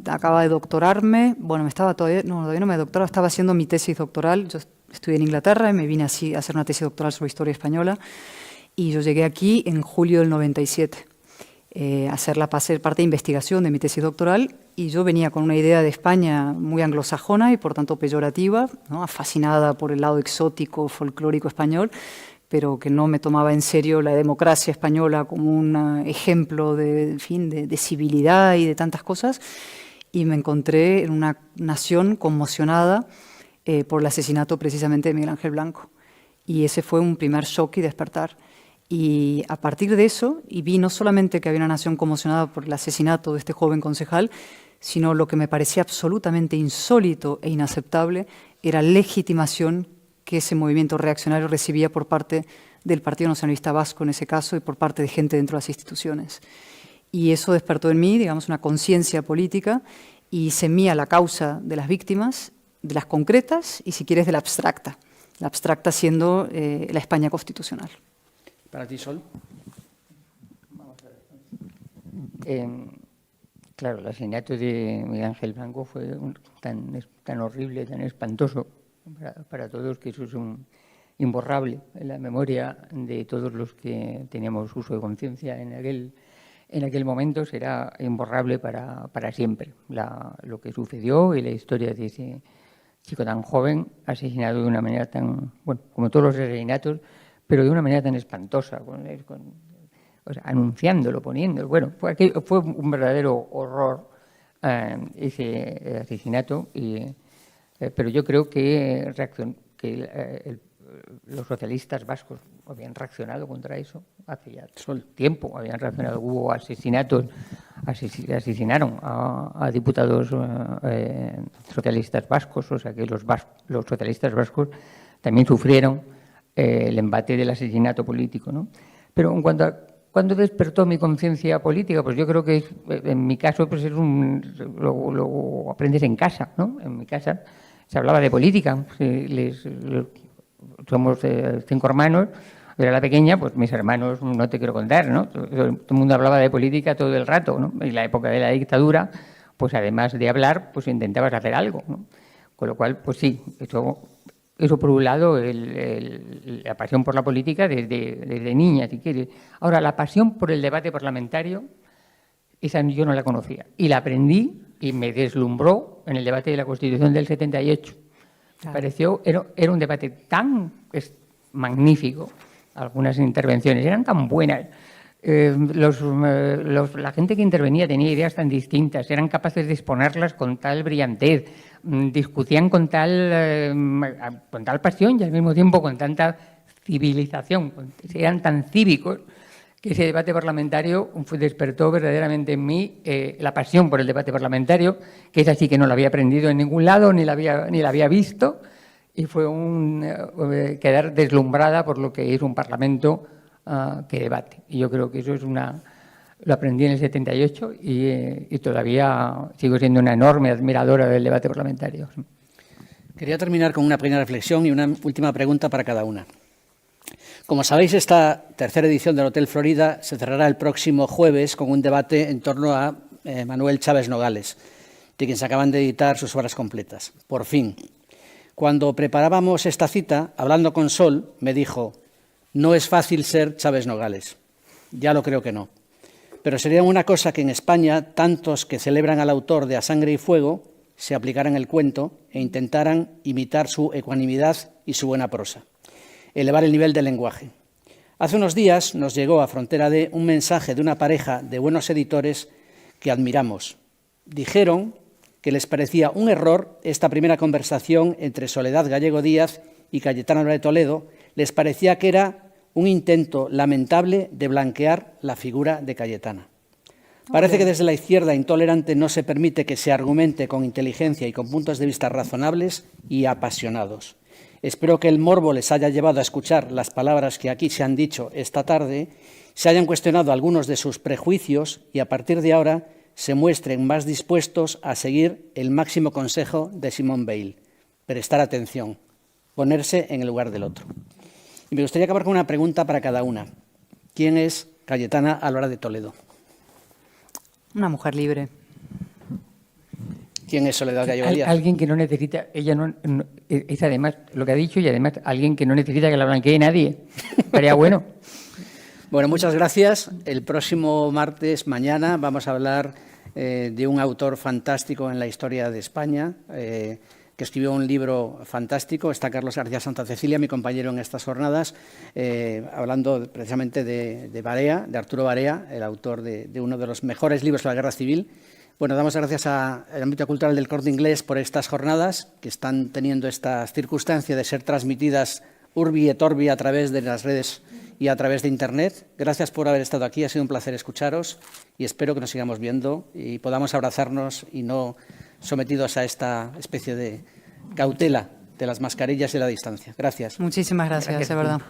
acababa de doctorarme, bueno, todavía no me doctoraba, estaba haciendo mi tesis doctoral, yo estudié en Inglaterra y me vine así a hacer una tesis doctoral sobre historia española y yo llegué aquí en julio del 97 a ser parte de investigación de mi tesis doctoral y yo venía con una idea de España muy anglosajona y por tanto peyorativa, ¿no? Fascinada por el lado exótico, folclórico español, pero que no me tomaba en serio la democracia española como un ejemplo de civilidad y de tantas cosas, y me encontré en una nación conmocionada por el asesinato precisamente de Miguel Ángel Blanco. Y ese fue un primer shock y despertar. Y a partir de eso, y vi no solamente que había una nación conmocionada por el asesinato de este joven concejal, sino lo que me parecía absolutamente insólito e inaceptable era legitimación que ese movimiento reaccionario recibía por parte del Partido Nacionalista Vasco en ese caso y por parte de gente dentro de las instituciones. Y eso despertó en mí, digamos, una conciencia política y semía la causa de las víctimas, de las concretas y, si quieres, de la abstracta siendo la España constitucional. ¿Para ti, Sol? Claro, el asesinato de Miguel Ángel Blanco fue tan horrible, tan espantoso para todos, que eso es imborrable en la memoria de todos los que teníamos uso de conciencia en aquel momento, será imborrable para siempre. Lo que sucedió y la historia de ese chico tan joven, asesinado de una manera tan, bueno, como todos los asesinatos, pero de una manera tan espantosa, o sea, anunciándolo, poniéndolo. Bueno, fue un verdadero horror ese asesinato, pero yo creo que los socialistas vascos habían reaccionado contra eso hace ya tiempo, habían reaccionado, hubo asesinatos, asesinaron a diputados socialistas vascos, o sea que los socialistas vascos también sufrieron el embate del asesinato político, ¿no? Pero en cuanto a ¿cuándo despertó mi conciencia política? Pues yo creo que en mi caso pues lo aprendes en casa, ¿no? En mi casa se hablaba de política. Somos 5 hermanos. Yo era la pequeña, pues mis hermanos no te quiero contar, ¿no? Todo el mundo hablaba de política todo el rato, ¿no? En la época de la dictadura, pues además de hablar, pues intentabas hacer algo, ¿no? Con lo cual, pues sí, eso por un lado, la pasión por la política desde niña, si quieres. Ahora, la pasión por el debate parlamentario, esa yo no la conocía. Y la aprendí y me deslumbró en el debate de la Constitución del 78. Me pareció, era un debate tan magnífico, algunas intervenciones eran tan buenas. La gente que intervenía tenía ideas tan distintas, eran capaces de exponerlas con tal brillantez, discutían con tal pasión y al mismo tiempo con tanta civilización, eran tan cívicos que ese debate parlamentario despertó verdaderamente en mí la pasión por el debate parlamentario, que es así que no lo había aprendido en ningún lado ni la había visto, y fue quedar deslumbrada por lo que es un parlamento que debate. Y yo creo que eso es lo aprendí en el 78 y todavía sigo siendo una enorme admiradora del debate parlamentario. Quería terminar con una pequeña reflexión y una última pregunta para cada una. Como sabéis, esta tercera edición del Hotel Florida se cerrará el próximo jueves con un debate en torno a Manuel Chaves Nogales, de quien se acaban de editar sus obras completas. Por fin. Cuando preparábamos esta cita, hablando con Sol, me dijo: no es fácil ser Chaves Nogales. Ya lo creo que no. Pero sería una cosa que en España tantos que celebran al autor de A Sangre y Fuego se aplicaran el cuento e intentaran imitar su ecuanimidad y su buena prosa, elevar el nivel del lenguaje. Hace unos días nos llegó a Frontera D un mensaje de una pareja de buenos editores que admiramos. Dijeron que les parecía un error esta primera conversación entre Soledad Gallego Díaz y Cayetana Álvarez de Toledo. Les parecía que era un intento lamentable de blanquear la figura de Cayetana. Parece que desde la izquierda intolerante no se permite que se argumente con inteligencia y con puntos de vista razonables y apasionados. Espero que el morbo les haya llevado a escuchar las palabras que aquí se han dicho esta tarde, se hayan cuestionado algunos de sus prejuicios y a partir de ahora se muestren más dispuestos a seguir el máximo consejo de Simone Weil: prestar atención, ponerse en el lugar del otro. Y me gustaría acabar con una pregunta para cada una. ¿Quién es Cayetana Álvarez de Toledo? Una mujer libre. ¿Quién es Soledad Gallego Díaz? Alguien que no necesita, ella no, es además lo que ha dicho, y además alguien que no necesita que la blanquee nadie. Sería bueno. Bueno, muchas gracias. El próximo martes, mañana, vamos a hablar de un autor fantástico en la historia de España, que escribió un libro fantástico. Está Carlos García Santa Cecilia, mi compañero en estas jornadas, hablando precisamente de Barea, de Arturo Barea, el autor de uno de los mejores libros de la Guerra Civil. Bueno, damos gracias al ámbito cultural del Corte Inglés por estas jornadas, que están teniendo esta circunstancia de ser transmitidas urbi et orbi a través de las redes y a través de Internet. Gracias por haber estado aquí, ha sido un placer escucharos y espero que nos sigamos viendo y podamos abrazarnos y no sometidos a esta especie de cautela de las mascarillas y la distancia. Gracias. Muchísimas gracias, de verdad.